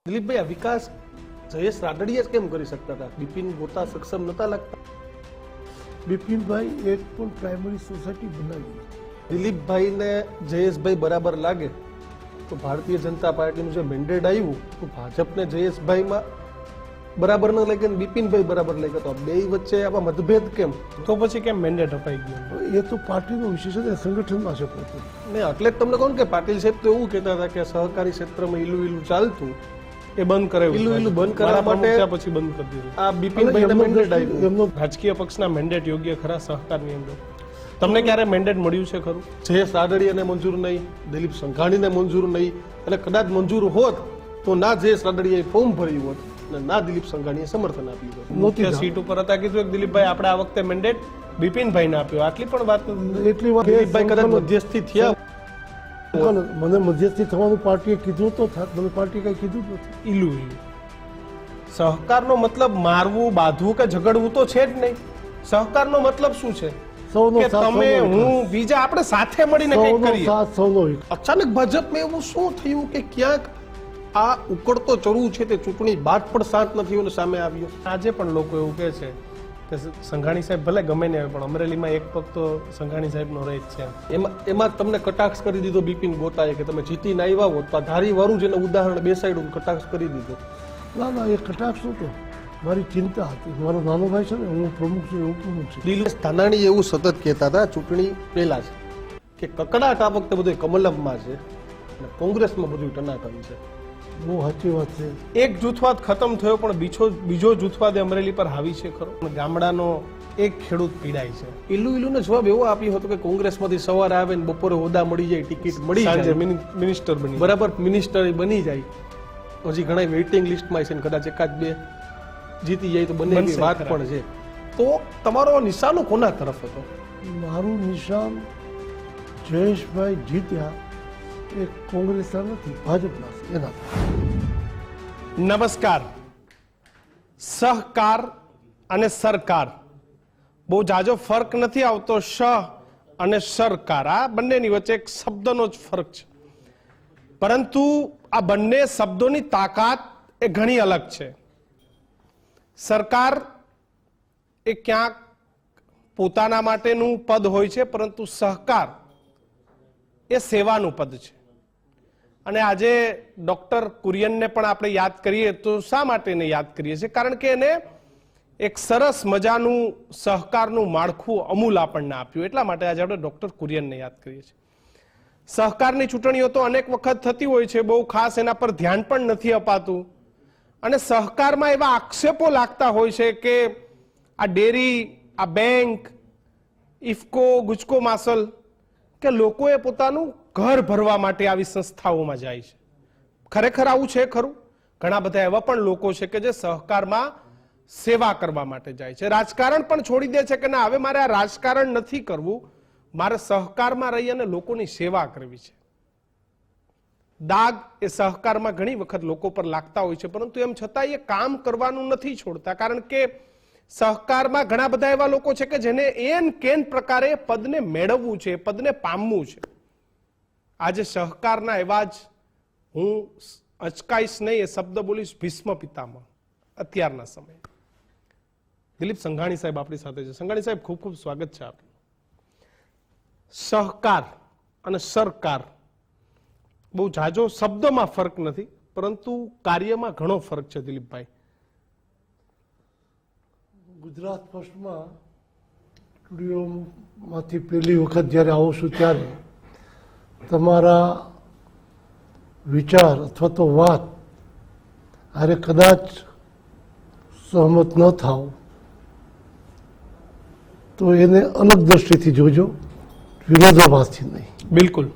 દિલીપભાઈ, આ વિકાસ જયેશ રાદડિયા જ કેમ કરી શકતા હતા? બિપિન ગોતા સક્ષમ નતા લાગતા? બિપિનભાઈ એક પણ પ્રાઇમરી સોસાયટી બનાવી. દિલીપભાઈને જયેશભાઈ બરાબર લાગે તો ભારતીય જનતા પાર્ટીનું જે મેન્ડેટ આવ્યું તો ભાજપને જયેશભાઈમાં બરાબર ન લાગે ને બિપિનભાઈ બરાબર લાગે, તો બે વચ્ચે આવા મતભેદ કેમ? તો પછી કેમ મેન્ડેટ અપાઈ ગયો? એ તો પાર્ટીનો વિશેષ છે, સંગઠનમાં છે પોતે. ને એટલે જ તમને કહું કે પાટીલ સાહેબ તો એવું કહેતા હતા કે સહકારી ક્ષેત્રમાં ઈલું ચાલતું, એ બંધ કરાવ્યું. ઈલું બંધ કરવા માટે પછી બંધ કરી દીધું. આ બિપિનભાઈને મેન્ડેટ આવ્યું. એમનો રાજકીય પક્ષના મેન્ડેટ યોગ્ય ખરા સહકારની અંદર? તમને ક્યારે મેન્ડેટ મળ્યું છે ખરું? જયેશ રાદડિયાને મંજૂર નહીં, દિલીપ સંઘાણીને મંજૂર નહીં, અને કદાચ મંજૂર હોત તો ના જયેશ રાદડિયાએ ફોર્મ ભર્યું હોત અને ના દિલીપ સંઘાણીએ સમર્થન આપ્યું હોત. મુખ્ય સીટ ઉપર હતા, કીધું કે દિલીપભાઈ આપણે આ વખતે મેન્ડેટ બિપિનભાઈને આપ્યો, આટલી પણ વાત નથી. એટલી વાત દિલીપભાઈ કદાચ મધ્યસ્થી થયા, મને મધ્યસ્થી થવાનું પાર્ટીએ કીધું તો થાત, મને પાર્ટીએ કઈ કીધું જ નથી. ઈલું સહકારનો મતલબ મારવું, બાંધવું કે ઝઘડવું તો છે જ નહીં. સહકારનો મતલબ શું છે? સૌનો કે સાથ, તમે, સૌનો હું, બીજા આપણે સાથે મળીને કંઈક સૌનો કરીએ. સાથ, સૌનો વિકાસ. અચાનક ભાજપમાં એવું શું થયું કે ક્યાંક આ ઉકળતો ચરુ છે તે ચૂંટણી બાદ પણ શાંત નથી અને સામે આવ્યો? આજે પણ લોકો એવું કહે છે કે સંઘાણી સાહેબ ભલે ગમે ને આવે પણ અમરેલીમાં એક પગ તો સંઘાણી સાહેબનો રહે જ છે. એમાં તમને કટાક્ષ કરી દીધો બિપિન ગોતાએ કે તમે જીતીને આવ્યા હોત તો આ ધારી વાળું જેને ઉદાહરણ બેસાડ્યું, કટાક્ષ કરી દીધો. ના, એ કટાક્ષ નતો. મારી ચિંતા હતી. મારો નાનો ભાઈ છે ને, હું પ્રમુખ છું, એવું પ્રમુખ છે. દિલીપ ધાનાણી એવું સતત કહેતા હતા ચૂંટણી પહેલા જ કે કકડાટ આ વખતે બધું કમલમમાં છે અને કોંગ્રેસમાં બધું ટનાટન છે. બહુ સાચી વાત છે. એક જૂથવાદ ખતમ થયો પણ બીજો જૂથવાદ અમરેલી પર હાવી છે ખરો? ગામડાનો એક ખેડૂત પીડાય છે. ઈલુનો જવાબ એવો આપ્યો હતો કે કોંગ્રેસમાંથી સવારે આવે ને બપોરે હોદ્દા મળી જાય, ટિકિટ મળી સાંજે જાય, મિનિસ્ટર બની બરાબર મિનિસ્ટર બની જાય. હજી ઘણા વેઇટિંગ લિસ્ટમાં છે ને કદાચ એકાદ બે જીતી જાય તો બંને એવી બનશે વાત ખરા. પણ છે. તો તમારો નિશાનો કોના તરફ હતો? મારું નિશાન જયેશભાઈ જીત્યા એ કોંગ્રેસના નથી, ભાજપના છે એના. નમસ્કાર. સહકાર અને સરકાર બહુ જાજો ફરક નથી આવતો. શ અને સરકાર આ બંનેની વચ્ચે એક શબ્દનો જ ફરક છે, પરંતુ આ બંને શબ્દોની તાકાત એ ઘણી અલગ છે. સરકાર એ ક્યાંક પોતાના માટેનું પદ હોય છે, પરંતુ સહકાર એ સેવાનું પદ છે. અને આજે ડોક્ટર કુરિયનને પણ આપણે યાદ કરીએ તો શા માટે એને યાદ કરીએ છીએ? કારણ કે એને એક સરસ મજાનું સહકારનું માળખું અમૂલ આપણને આપ્યું, એટલા માટે આજે આપણે ડોક્ટર કુરિયનને યાદ કરીએ છીએ. સહકારની ચૂંટણીઓ તો અનેક વખત થતી હોય છે, બહુ ખાસ એના પર ધ્યાન પણ નથી અપાતું. અને સહકારમાં એવા આક્ષેપો લાગતા હોય છે કે આ ડેરી, આ બેંક, ઇફકો, ગુજકો માસલ, કે લોકોએ પોતાનું ઘર ભરવા માટે આવી સંસ્થાઓમાં જાય છે. ખરેખર આવું છે ખરું? ઘણા બધા એવા પણ લોકો છે કે જે સહકારમાં સેવા કરવા માટે જાય છે. રાજકારણ પણ છોડી દે છે કે ના, હવે મારે આ રાજકારણ નથી કરવું, મારે સહકારમાં રહી અને લોકોની સેવા કરવી છે. દાગ એ સહકારમાં ઘણી વખત લોકો પર લાગતા હોય છે, પરંતુ એમ છતાં એ કામ કરવાનું નથી છોડતા, કારણ કે સહકારમાં ઘણા બધા એવા લોકો છે કે જેને એન કેન પ્રકારે પદને મેળવવું છે, પદને પામવું છે. આજે સહકારના એવા જ, હું અચકાઈશ નહીં, એ શબ્દ બોલીશ, ભીષ્મ પિતામહ અત્યારના સમયે દિલીપ સંઘાણી સાહેબ આપણી સાથે છે. સંઘાણી સાહેબ, ખૂબ ખૂબ સ્વાગત છે આપનું. સહકાર અને સરકાર બહુ જાજો શબ્દમાં ફરક નથી, પરંતુ કાર્યમાં ઘણો ફરક છે. દિલીપભાઈ, ગુજરાત ફર્સ્ટમાં સ્ટુડિયોમાંથી પહેલી વખત જ્યારે આવું છું ત્યારે તમારા વિચાર અથવા તો વાત અરે કદાચ સહમત ન થાવ તો એને અલગ દ્રષ્ટિથી જોજો, વિરોધાભાસથી નહીં. બિલકુલ.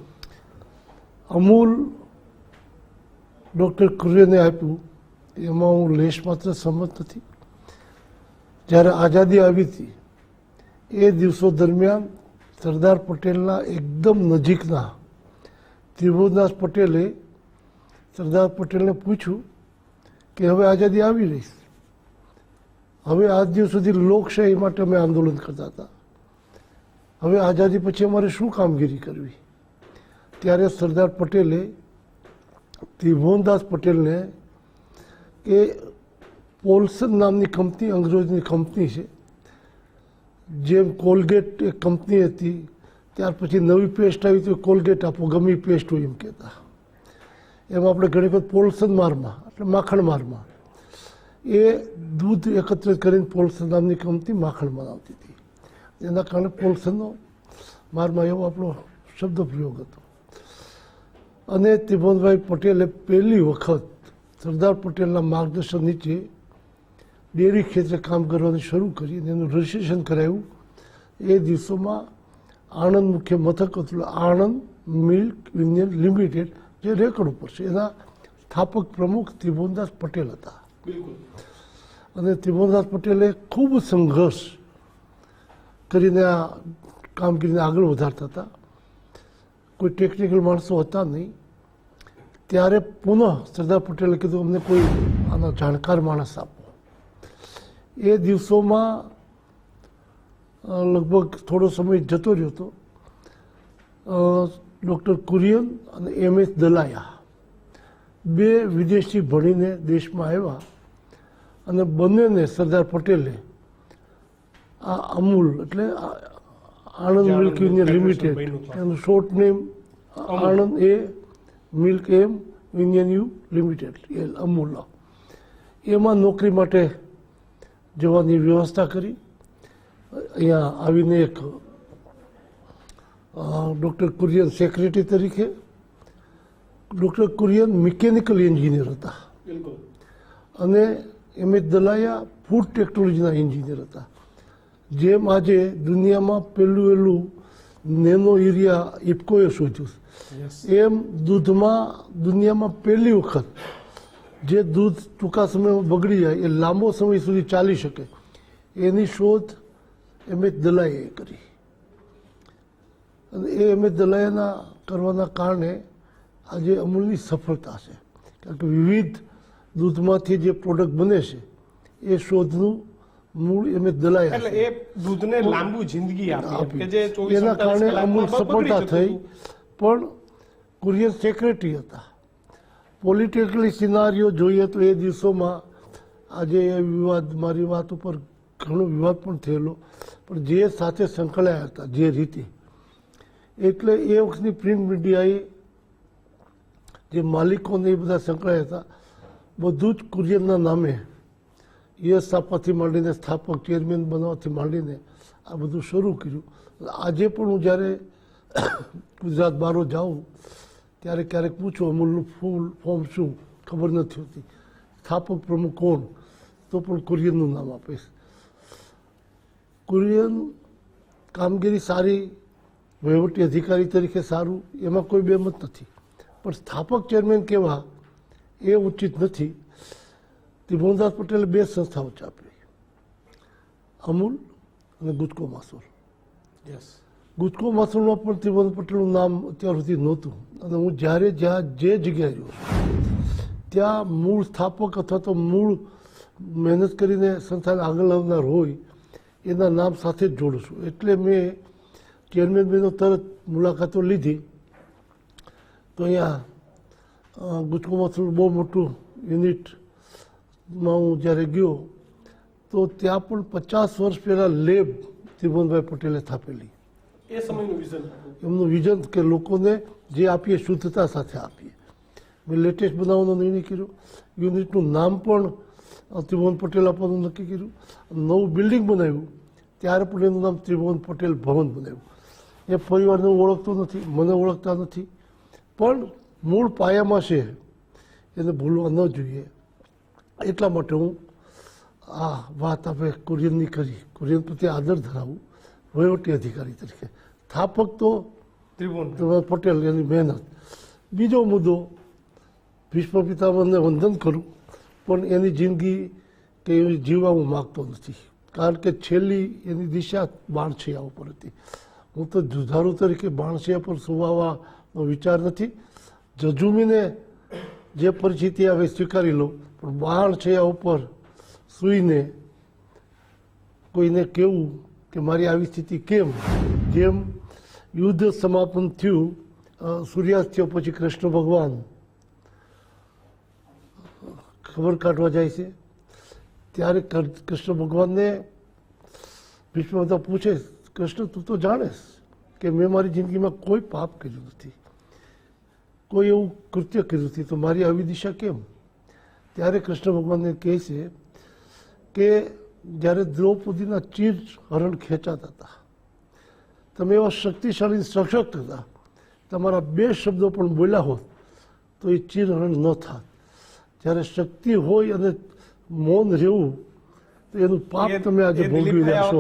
અમૂલ ડૉક્ટર કુરિયને આપ્યું એમાં હું લેશ માત્ર સહમત નથી. જ્યારે આઝાદી આવી હતી એ દિવસો દરમિયાન સરદાર પટેલના એકદમ નજીકના ત્રિભુવનદાસ પટેલે સરદાર પટેલને પૂછ્યું કે હવે આઝાદી આવી રહી છે, હવે આજ દિવસ સુધી લોકશાહી માટે અમે આંદોલન કરતા હતા, હવે આઝાદી પછી અમારે શું કામગીરી કરવી? ત્યારે સરદાર પટેલે ત્રિભુવનદાસ પટેલને એ પોલ્સન નામની કંપની અંગ્રેજની કંપની છે. જેમ કોલગેટ એક કંપની હતી, ત્યાર પછી નવી પેસ્ટ આવી તો કોલગેટ આપો, ગમી પેસ્ટ હોય એમ કહેતા. એમાં આપણે ઘણી વખત પોલ્સન મારમાં એટલે માખણ મારમાં એ દૂધ એકત્રિત કરીને પોલ્સન નામની કંપની માખણ બનાવતી હતી. એના કારણે પોલ્સનનો મારમાં એવો આપણો શબ્દ પ્રયોગ હતો. અને ત્રિભુવનભાઈ પટેલે પહેલી વખત સરદાર પટેલના માર્ગદર્શન નીચે ડેરી ક્ષેત્રે કામ કરવાનું શરૂ કરી અને એનું રજિસ્ટ્રેશન કરાવ્યું. એ દિવસોમાં આણંદ મુખ્ય મથક હતું, આણંદ મિલ્ક યુનિયન લિમિટેડ, જે રેકર્ડ ઉપર છે. એના સ્થાપક પ્રમુખ ત્રિભુવનદાસ પટેલ હતા. અને ત્રિભુવનદાસ પટેલે ખૂબ સંઘર્ષ કરીને આ કામગીરીને આગળ વધારતા હતા. કોઈ ટેકનિકલ માણસો હતા નહીં. ત્યારે પુનઃ સરદાર પટેલે કીધું અમને કોઈ આનો જાણકાર માણસ આપો. એ દિવસોમાં લગભગ થોડો સમય જતો રહ્યો હતો. ડૉક્ટર કુરિયન અને MS દલાયા બે વિદેશથી ભણીને દેશમાં આવ્યા અને બંનેને સરદાર પટેલે આ અમૂલ એટલે આણંદ મિલ્ક યુનિયન લિમિટેડ, એનું short name Anand A milk M union U limited, એ અમૂલ, એમાં નોકરી માટે જવાની વ્યવસ્થા કરી. અહીંયા આવીને એક ડૉક્ટર કુરિયન સેક્રેટરી તરીકે, ડૉક્ટર કુરિયન મિકેનિકલ એન્જિનિયર હતા અને MS દલાયા ફૂડ ટેકનોલોજીના એન્જિનિયર હતા. જેમ આજે દુનિયામાં પહેલું નેનો યુરિયા ઇફકોએ શોધ્યું, એમ દૂધમાં દુનિયામાં પહેલી વખત જે દૂધ ટૂંકા સમયમાં બગડી જાય એ લાંબો સમય સુધી ચાલી શકે એની શોધ MS દલાયાએ કરી. અને એ MS દલાયાના કરવાના કારણે આજે અમૂલની સફળતા છે. કારણ કે વિવિધ દૂધમાંથી જે પ્રોડક્ટ બને છે એ શોધનું મૂળ MS દલાયા એટલે એ દૂધને લાંબુ જિંદગી આપી કે જે 24 એના કારણે અમૂલ સફળતા થઈ. હતું. પણ કુરિયન સેક્રેટરી હતા. પોલિટિકલી સિનારીઓ જોઈએ તો એ દિવસોમાં આજે એ વિવાદ, મારી વાત ઉપર ઘણો વિવાદ પણ થયેલો, પણ જે સાથે સંકળાયા હતા જે રીતે, એટલે એ વખતની પ્રિન્ટ મીડિયાએ જે માલિકોને એ બધા સંકળાયા હતા, બધું જ કુરિયનના નામે યશ આપવાથી માંડીને સ્થાપક ચેરમેન બનવાથી માંડીને આ બધું શરૂ કર્યું. આજે પણ હું જ્યારે ગુજરાત બહાર જાઉં ત્યારે ક્યારેક પૂછું અમૂલનું ફૂલ ફોર્મ શું, ખબર નથી હોતી. સ્થાપક પ્રમુખ કોણ, તો પણ કુરિયનનું નામ આપીશ. કુરિયન કામગીરી સારી, વહીવટી અધિકારી તરીકે સારું, એમાં કોઈ બેમત નથી. પણ સ્થાપક ચેરમેન કેવા એ ઉચિત નથી. ત્રિભુવનદાસ પટેલે બે સંસ્થાઓ ચાપી, અમૂલ અને ગુજકો માસોલ. ગુજકો માસોલમાં પણ ત્રિભુવન પટેલનું નામ અત્યાર સુધી નહોતું. અને હું જ્યારે જ્યાં જે જગ્યાએ રહ્યો છું ત્યાં મૂળ સ્થાપક અથવા તો મૂળ મહેનત કરીને સંસ્થાને આગળ લાવનાર હોય એના નામ સાથે જ જોડું છું. એટલે મેં ચેરમેન બેનો તરત મુલાકાતો લીધી. તો અહીંયા ગુજકો માસોલ બહુ મોટું યુનિટમાં હું જ્યારે ગયો તો ત્યાં પણ 50 વર્ષ પહેલાં લેબ ત્રિભુવનભાઈ પટેલે સ્થાપેલી. એ સમયનું વિઝન એમનું વિઝન કે લોકોને જે આપીએ શુદ્ધતા સાથે આપીએ. મેં લેટેસ્ટ બનાવવાનો નિર્ણય કર્યો. યુનિટનું નામ પણ ત્રિભુવન પટેલ આપવાનું નક્કી કર્યું. નવું બિલ્ડિંગ બનાવ્યું ત્યારે પણ એનું નામ ત્રિભુવન પટેલ ભવન બનાવ્યું. એ પરિવારને ઓળખતો નથી, મને ઓળખતા નથી, પણ મૂળ પાયામાં છે એને ભૂલવા ન જોઈએ. એટલા માટે હું આ વાત આપણે કુરિયનની કરી, કુરિયન પ્રત્યે આદર ધરાવું વહીવટી અધિકારી તરીકે. સ્થાપક તો ત્રિભુવન પટેલ, એની મહેનત. બીજો મુદ્દો, ભીષ્મ પિતામહને વંદન કરું, પણ એની જિંદગી કે એની જીવવા હું માગતો નથી. કારણ કે છેલ્લી એની દિશા બાણશિયા ઉપર હતી. હું તો જુધારુ તરીકે બાણશિયા પર સુવાવાનો વિચાર નથી. જજુમીને જે પરિસ્થિતિ આવે સ્વીકારી લો, પણ બાણશિયા ઉપર સૂઈને કોઈને કહેવું કે મારી આવી સ્થિતિ કેમ, જેમ યુદ્ધ સમાપન થયું, સૂર્યાસ્ત થયો પછી કૃષ્ણ ભગવાન ખબર કાઢવા જાય છે ત્યારે કૃષ્ણ ભગવાનને ભીષ્મપિતા પૂછે, કૃષ્ણ તું તો જાણેશ કે મેં મારી જિંદગીમાં કોઈ પાપ કર્યું નથી, કોઈ એવું કૃત્ય કર્યું નથી, તો મારી આવી દિશા કેમ? ત્યારે કૃષ્ણ ભગવાનને કહે છે કે જ્યારે દ્રૌપદીના ચીર હરણ ખેંચાતા હતા, તમે એવા શક્તિશાળી સશક્ત હતા, તમારા 2 શબ્દો પણ બોલ્યા હોત તો એ ચીર હરણ ન થાત. જ્યારે શક્તિ હોય અને મૌન રહેવું તો એનું પાપ તમે આજે ભોગવી રહ્યા છો,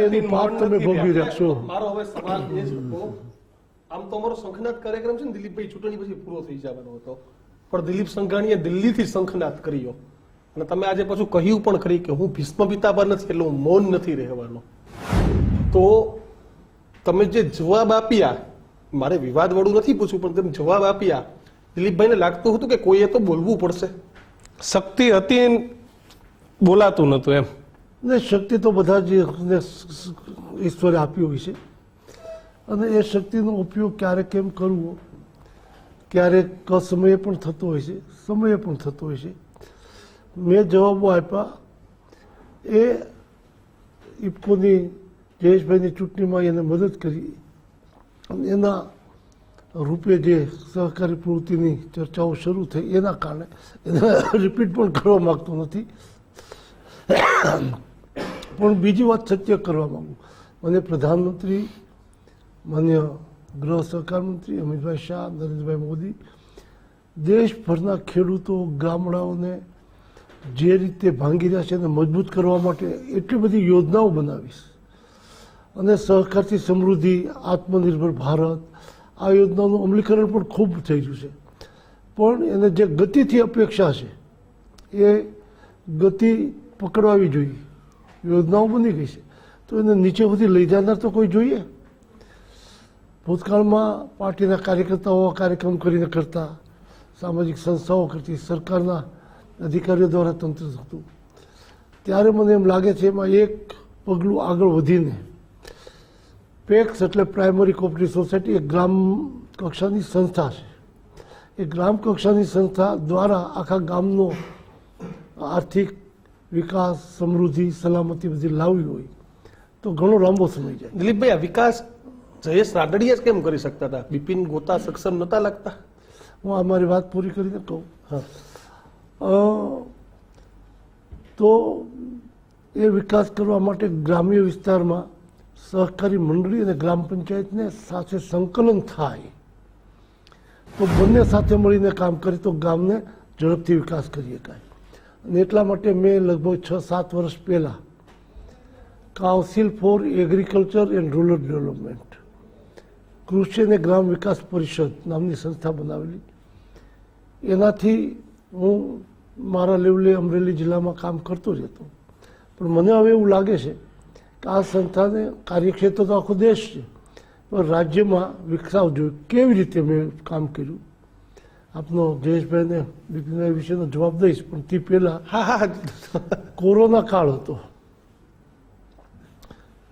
એનું પાપ તમે ભોગવી રહ્યા છો. મારો હવે સવાલ એ છે, આમ તો અમારો શંખનાદ કાર્યક્રમ છે ને દિલીપભાઈ ચૂંટણી પછી પૂરો થઈ જવાનો હતો, પણ દિલીપ સંઘાણીએ દિલ્હીથી શંખનાદ કર્યો અને તમે આજે પાછું કહ્યું પણ ખરી કે હું ભીષ્મ પિતામહ નથી એટલે હું મૌન નથી રહેવાનો. તો તમે જે જવાબ આપ્યા, મારે વિવાદ વાળું નથી પૂછવું, પણ તમે જવાબ આપ્યા, દિલીપભાઈને લાગતું હતું કે કોઈએ તો બોલવું પડશે? શક્તિ હતી, બોલાતું નતું એમ. ને શક્તિ તો બધા જ ઈશ્વરે આપી હોય છે અને એ શક્તિનો ઉપયોગ ક્યારેક કેમ કરવો, ક્યારેક અસમયે પણ થતો હોય છે, સમયે પણ થતો હોય છે. મેં જવાબો આપ્યા એ ઇફકોની જયેશભાઈની ચૂંટણીમાં એને મદદ કરી અને એના રૂપે જે સહકારી પ્રવૃત્તિની ચર્ચાઓ શરૂ થઈ એના કારણે એને રિપીટ પણ કરવા માગતો નથી. પણ બીજી વાત સત્ય કરવા માગું, મને પ્રધાનમંત્રી, માન્ય ગૃહ સહકાર મંત્રી અમિતભાઈ શાહ, નરેન્દ્રભાઈ મોદી દેશભરના ખેડૂતો, ગામડાઓને જે રીતે ભાંગી રહ્યા છે એને મજબૂત કરવા માટે એટલી બધી યોજનાઓ બનાવીશ અને સહકારથી સમૃદ્ધિ, આત્મનિર્ભર ભારત, આ યોજનાનું અમલીકરણ પણ ખૂબ થઈ રહ્યું છે. પણ એને જે ગતિથી અપેક્ષા છે એ ગતિ પકડવાવી જોઈએ. યોજનાઓ બની ગઈ છે તો એને નીચે સુધી લઈ જનાર તો કોઈ જોઈએ. ભૂતકાળમાં પાર્ટીના કાર્યકર્તાઓ કાર્યક્રમ કરીને કરતા, સામાજિક સંસ્થાઓ કરતી, સરકારના અધિકારીઓ દ્વારા તંત્ર થતું. ત્યારે મને એમ લાગે છે એમાં એક પગલું આગળ વધીને પેક્સ એટલે પ્રાઇમરી કોઓપરેટિવ સોસાયટી એક ગ્રામ કક્ષાની સંસ્થા છે. એ ગ્રામ કક્ષાની સંસ્થા દ્વારા આખા ગામનો આર્થિક વિકાસ, સમૃદ્ધિ, સલામતી બધી લાવવી હોય તો ઘણો લાંબો સમય જાય. દિલીપભાઈ, આ વિકાસ જયેશ રાદડિયા જ કેમ કરી શકતા હતા? બિપિન ગોતા સક્ષમ નતા લાગતા? હું આ મારી વાત પૂરી કરીને કહું. તો એ વિકાસ કરવા માટે ગ્રામ્ય વિસ્તારમાં સહકારી મંડળી અને ગ્રામ પંચાયતને સાથે સંકલન થાય તો બંને સાથે મળીને કામ કરે તો ગામને ઝડપથી વિકાસ કરી શકાય. અને એટલા માટે મેં લગભગ 6-7 વર્ષ પહેલાં council four agriculture and rural development, કૃષિ અને ગ્રામ વિકાસ પરિષદ નામની સંસ્થા બનાવેલી. એનાથી હું મારા લેવલે અમરેલી જિલ્લામાં કામ કરતો જ હતો. પણ મને હવે એવું લાગે છે કે આ સંસ્થાને કાર્યક્ષેત્ર તો આખો દેશ છે પણ રાજ્યમાં વિકસાવ જોઈએ. કેવી રીતે મેં કામ કર્યું આપનો જયેશભાઈને બિપિનભાઈ વિશેનો જવાબ દઈશ, પણ તે પહેલાં કોરોના કાળ હતો,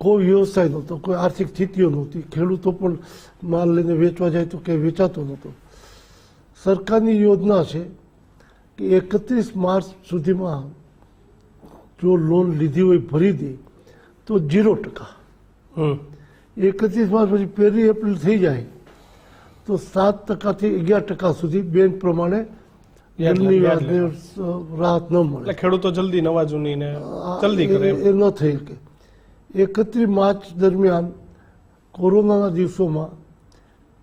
કોઈ વ્યવસાય નહોતો, કોઈ આર્થિક સ્થિતિઓ નહોતી, ખેડૂતો પણ માલ લઈને વેચવા જાય તો કંઈ વેચાતો નહોતો. સરકારની યોજના છે કે 31 માર્ચ સુધીમાં જો લોન લીધી હોય ભરી દે તો 0%. 31 માર્ચ પછી 1 એપ્રિલ થઈ જાય તો 7%થી 11% સુધી બેંક પ્રમાણે વ્યાજની રાહત ન મળે. એટલે ખેડૂતો જલ્દી નવા જૂની ને જલ્દી કરે એ ન થઈ શકે. 31 માર્ચ દરમિયાન કોરોનાના દિવસોમાં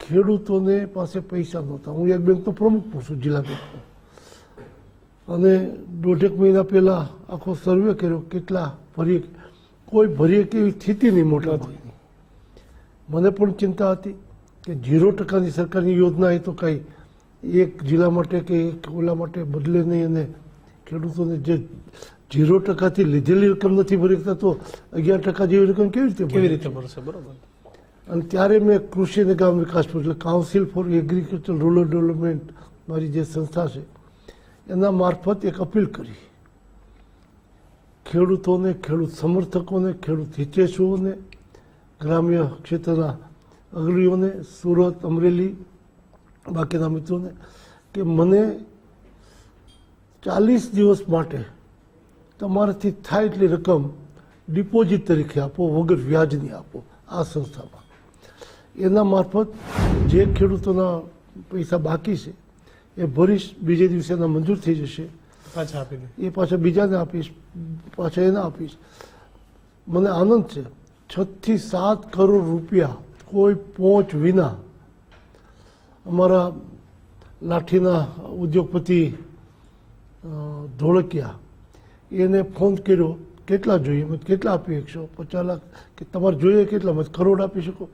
ખેડૂતોને પાસે પૈસા નહોતા. હું એક બેંકનો પ્રમુખ પણ છું, જિલ્લા બેંકનો, અને 1.5 મહિના પહેલાં આખો સર્વે કર્યો કેટલા ભરીએ, કોઈ ભરીએ કે એવી સ્થિતિ નહીં મોટા ભાગની. મને પણ ચિંતા હતી કે 0%ની સરકારની યોજના એ તો કાંઈ એક જિલ્લા માટે કે એક ઓલા માટે બદલે નહીં, અને ખેડૂતોને જે 0%થી લીધેલી રકમ નથી ભરી શકતા તો 11% જેવી રકમ કેવી રીતે ભરશે? બરોબર. અને ત્યારે મેં કૃષિ અને ગ્રામ વિકાસ એટલે council four agriculture rural development મારી જે સંસ્થા છે એના મારફત એક અપીલ કરી ખેડૂતોને, ખેડૂત સમર્થકોને, ખેડૂત હિતેશુઓને, ગ્રામ્ય ક્ષેત્રના અગ્રણીઓને, સુરત, અમરેલી, બાકીના મિત્રોને કે મને 40 દિવસ માટે તમારાથી થાય એટલી રકમ ડિપોઝિટ તરીકે આપો, વગર વ્યાજની આપો આ સંસ્થામાં. એના મારફત જે ખેડૂતોના પૈસા બાકી છે એ ભરીશ, બીજે દિવસે એના મંજૂર થઈ જશે, પાછા આપી દે. એ પાછા બીજાને આપીશ, પાછા એને આપીશ. મને આનંદ છે 6 થી 7 કરોડ રૂપિયા કોઈ પહોંચ વિના અમારા લાઠીના ઉદ્યોગપતિ ધોળકિયા એને ફોન કર્યો, કેટલા જોઈએ? મેં કેટલા આપી શકશો? 50 લાખ કે તમારે જોઈએ કેટલા? મેં કરોડ આપી શકો?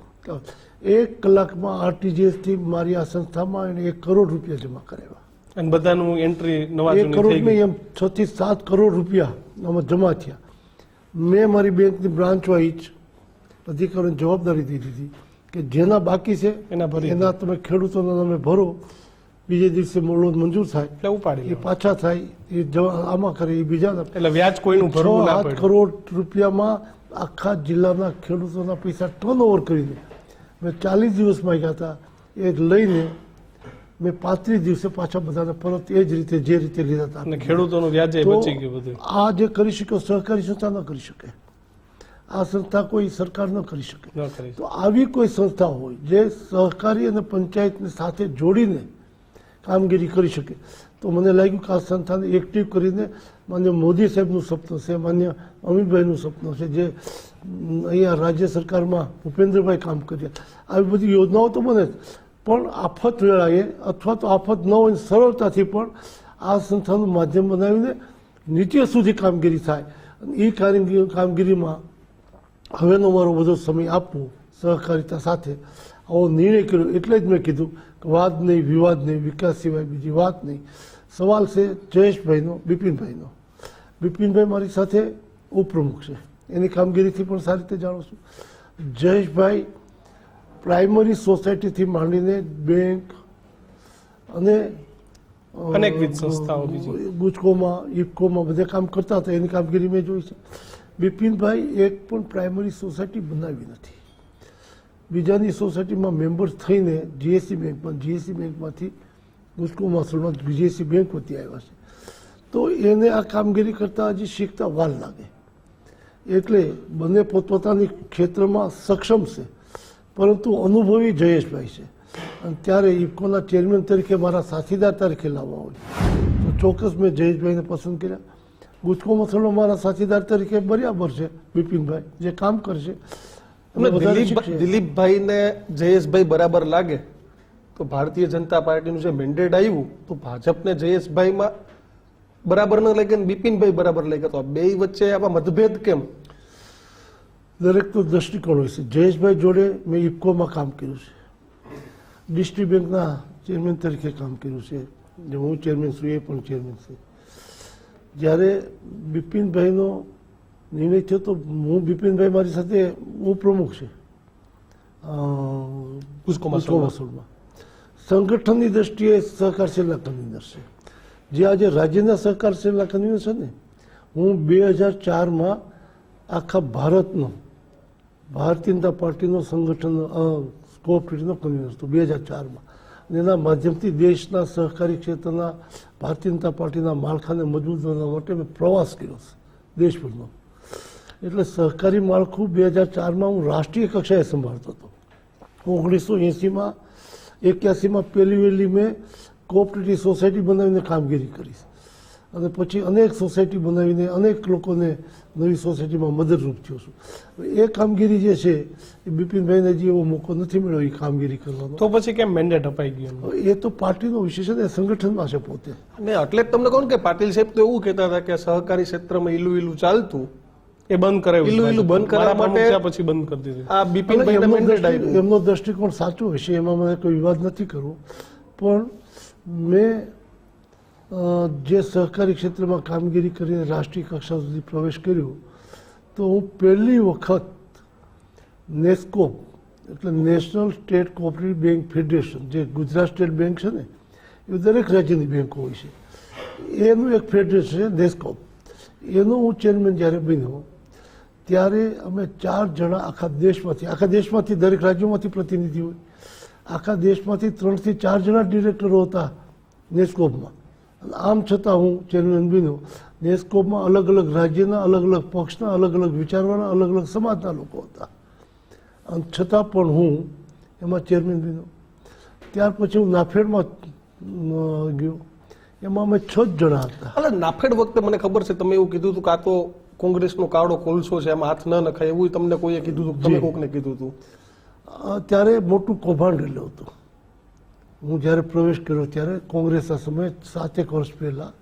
1 કલાકમાં આરટીજીએસથી મારી આ સંસ્થામાં એને 1 કરોડ રૂપિયા જમા કરાવ્યા. અને બધાનું એન્ટ્રી નવા 1 કરોડ નહીં, એમ 6 થી 7 કરોડ રૂપિયા આમાં જમા થયા. મેં મારી બેંકની બ્રાન્ચ વાઇઝ અધિકારીઓને જવાબદારી દઈ દીધી કે જેના બાકી છે એના તમે ખેડૂતોના નામે ભરો, બીજે દિવસે લોન મંજૂર થાય એટલે ઉપાડી એ પાછા થાય, એ આમાં કરે એ બીજાના. એટલે વ્યાજ કોઈનું ભરવું ના 7 કરોડ રૂપિયામાં આખા જિલ્લાના ખેડૂતોના પૈસા ટર્ન ઓવર કરીને મેં 40 દિવસ માંગ્યા હતા, એ લઈને મેં 35 દિવસે પાછા બધાને પરત એ જ રીતે જે રીતે લીધા હતા. અને ખેડૂતોનું વ્યાજ તો બચી ગયું બધું. આ જે કરી શક્યો સહકારી સંસ્થા ન કરી શકે, આ સંસ્થા કોઈ સરકાર ન કરી શકે. ન કરી તો આવી કોઈ સંસ્થા હોય જે સહકારી અને પંચાયતને સાથે જોડીને કામગીરી કરી શકે, તો મને લાગ્યું કે આ સંસ્થાને એક્ટિવ કરીને માન્ય મોદી સાહેબનું સપનું છે, માન્ય અમિતભાઈનું સપનું છે, જે અહીંયા રાજ્ય સરકારમાં ભૂપેન્દ્રભાઈ કામ કર્યા, આવી બધી યોજનાઓ તો બને, પણ આફત વેળાએ અથવા તો આફત ન હોય સરળતાથી પણ આ સંસ્થાનું માધ્યમ બનાવીને નીચે સુધી કામગીરી થાય. એ કામગીરીમાં હવેનો મારો બધો સમય આપવો સહકારિતા સાથે આવો નિર્ણય કર્યો. એટલે જ મેં કીધું કે વાદ નહીં, વિવાદ નહીં, વિકાસ સિવાય બીજી વાત નહીં. સવાલ છે જયેશભાઈનો, બિપિનભાઈનો. બિપિનભાઈ મારી સાથે ઉપપ્રમુખ છે, એની કામગીરીથી પણ સારી રીતે જાણું છું. જયેશભાઈ પ્રાઇમરી સોસાયટીથી માંડીને બેંક અને અનેકવિધ સંસ્થાઓ બીજી ગુજકોમાં, ઇફકોમાં બધે કામ કરતા હતા, એની કામગીરી મેં જોઈ છે. બિપિનભાઈ એક પણ પ્રાઇમરી સોસાયટી બનાવી નથી. બીજાની સોસાયટીમાં મેમ્બર થઈને જીએસસી બેંકમાંથી ગુજકો મસૂલમાં જીએસસી બેંક વતી આવ્યા છે. તો એને આ કામગીરી કરતાં હજી શીખતા વાર લાગે. એટલે બંને પોતપોતાની ક્ષેત્રમાં સક્ષમ છે, પરંતુ અનુભવી જયેશભાઈ છે. અને ત્યારે ઇફકોના ચેરમેન તરીકે મારા સાથીદાર તરીકે લાવવા હોય તો ચોક્કસ મેં જયેશભાઈને પસંદ કર્યા. ગુજકો મસૂલમાં મારા સાથીદાર તરીકે બરાબર છે બિપિનભાઈ, જે કામ કરશે. દિલીપભાઈને જયેશભાઈ બરાબર લાગે તો ભારતીય જનતા પાર્ટીનું જે મેન્ડેટ આવ્યું તો ભાજપને જયેશભાઈમાં બરાબર ન લાગે ને બિપિનભાઈ બરાબર લાગે, તો આ બે વચ્ચે આમાં મતભેદ કેમ? દરેકનો દ્રષ્ટિકોણ હોય છે. જયેશભાઈ જોડે મેં ઇફકોમાં કામ કર્યું છે, ડિસ્ટ્રિક્ટ બેંકના ચેરમેન તરીકે કામ કર્યું છે, જે હું ચેરમેન છું એ પણ ચેરમેન છે. જ્યારે બિપિનભાઈનો નિર્ણય થયો તો હું બિપિનભાઈ મારી સાથે ઉપપ્રમુખ છે ગુજકો મસૂલમાં. સંગઠનની દ્રષ્ટિએ સહકાર સેલના કન્વીનર છે. જે આજે રાજ્યના સહકાર સેલના કન્વીનર છે ને, હું 2004માં આખા ભારતનો ભારતીય જનતા પાર્ટીનો સંગઠન કોઓપરેટિવનો કન્વીનર હતો 2004માં. અને એના માધ્યમથી દેશના સહકારી ક્ષેત્રના ભારતીય જનતા પાર્ટીના માળખાને મજબૂત બનાવવા માટે મેં પ્રવાસ કર્યો છે દેશભરનો. એટલે સહકારી માળખું 2004માં હું રાષ્ટ્રીય કક્ષાએ સંભાળતો હતો. 1980માં 81માં પહેલી વહેલી મેં કોઓપરેટિવ સોસાયટી બનાવીને કામગીરી કરી, અને પછી અનેક સોસાયટી બનાવીને અનેક લોકોને નવી સોસાયટીમાં મદદરૂપ થયો છું. એ કામગીરી જે છે એ બિપિનભાઈને હજી એવો મોકો નથી મળ્યો એ કામગીરી કરવાનો. તો પછી કેમ મેન્ડેટ અપાઈ ગયું? એ તો પાર્ટીનો વિષય છે ને, સંગઠનમાં છે પોતે. અને એટલે જ તમને કહું કે પાટીલ સાહેબ તો એવું કહેતા હતા કે સહકારી ક્ષેત્રમાં ઈલું ચાલતું, એ બંધ કરાવ્યું, ઈલું બંધ કરવા માટે પછી બંધ કરી દીધું. આ બિપિનભાઈને મેન્ડેટ આવ્યું. એમનો દ્રષ્ટિકોણ સાચો હશે, એમાં મને કોઈ વિવાદ નથી કરવો. પણ મેં જે સહકારી ક્ષેત્રમાં કામગીરી કરીને રાષ્ટ્રીય કક્ષા સુધી પ્રવેશ કર્યો, તો હું પહેલી વખત નેસ્કોપ એટલે national state cooperative bank federation, જે ગુજરાત સ્ટેટ બેંક છે ને, એ દરેક રાજ્યની બેંકો હોય છે, એનું એક ફેડરેશન છે નેસ્કોપ. એનો હું ચેરમેન જ્યારે બન્યો ત્યારે અમે 4 જણા આખા દેશમાંથી દરેક રાજ્યોમાંથી પ્રતિનિધિ હોય, આખા દેશમાંથી 3 થી 4 જણા ડિરેક્ટરો હતા નેસ્કોપમાં. અને આમ છતાં હું ચેરમેન બન્યો. નેસ્કોમાં અલગ અલગ રાજ્યના, અલગ અલગ પક્ષના, અલગ અલગ વિચારવાના, અલગ અલગ સમાજના લોકો હતા, અને છતાં પણ હું એમાં ચેરમેન બન્યો. ત્યાર પછી હું નાફેડમાં ગયો. એમાં અમે 6 જ જણા હતા. એટલે નાફેડ વખતે મને ખબર છે તમે એવું કીધું હતું કે આ તો કોંગ્રેસનો કાળો કોલસો છે, એમાં હાથ ન નખાય, એવું તમને કોઈએ કીધું હતું, તમે કોકને કીધું હતું? ત્યારે મોટું કૌભાંડ રહેલું હતું. હું જ્યારે પ્રવેશ કર્યો ત્યારે કોંગ્રેસના સમયે 7 વર્ષ પહેલાં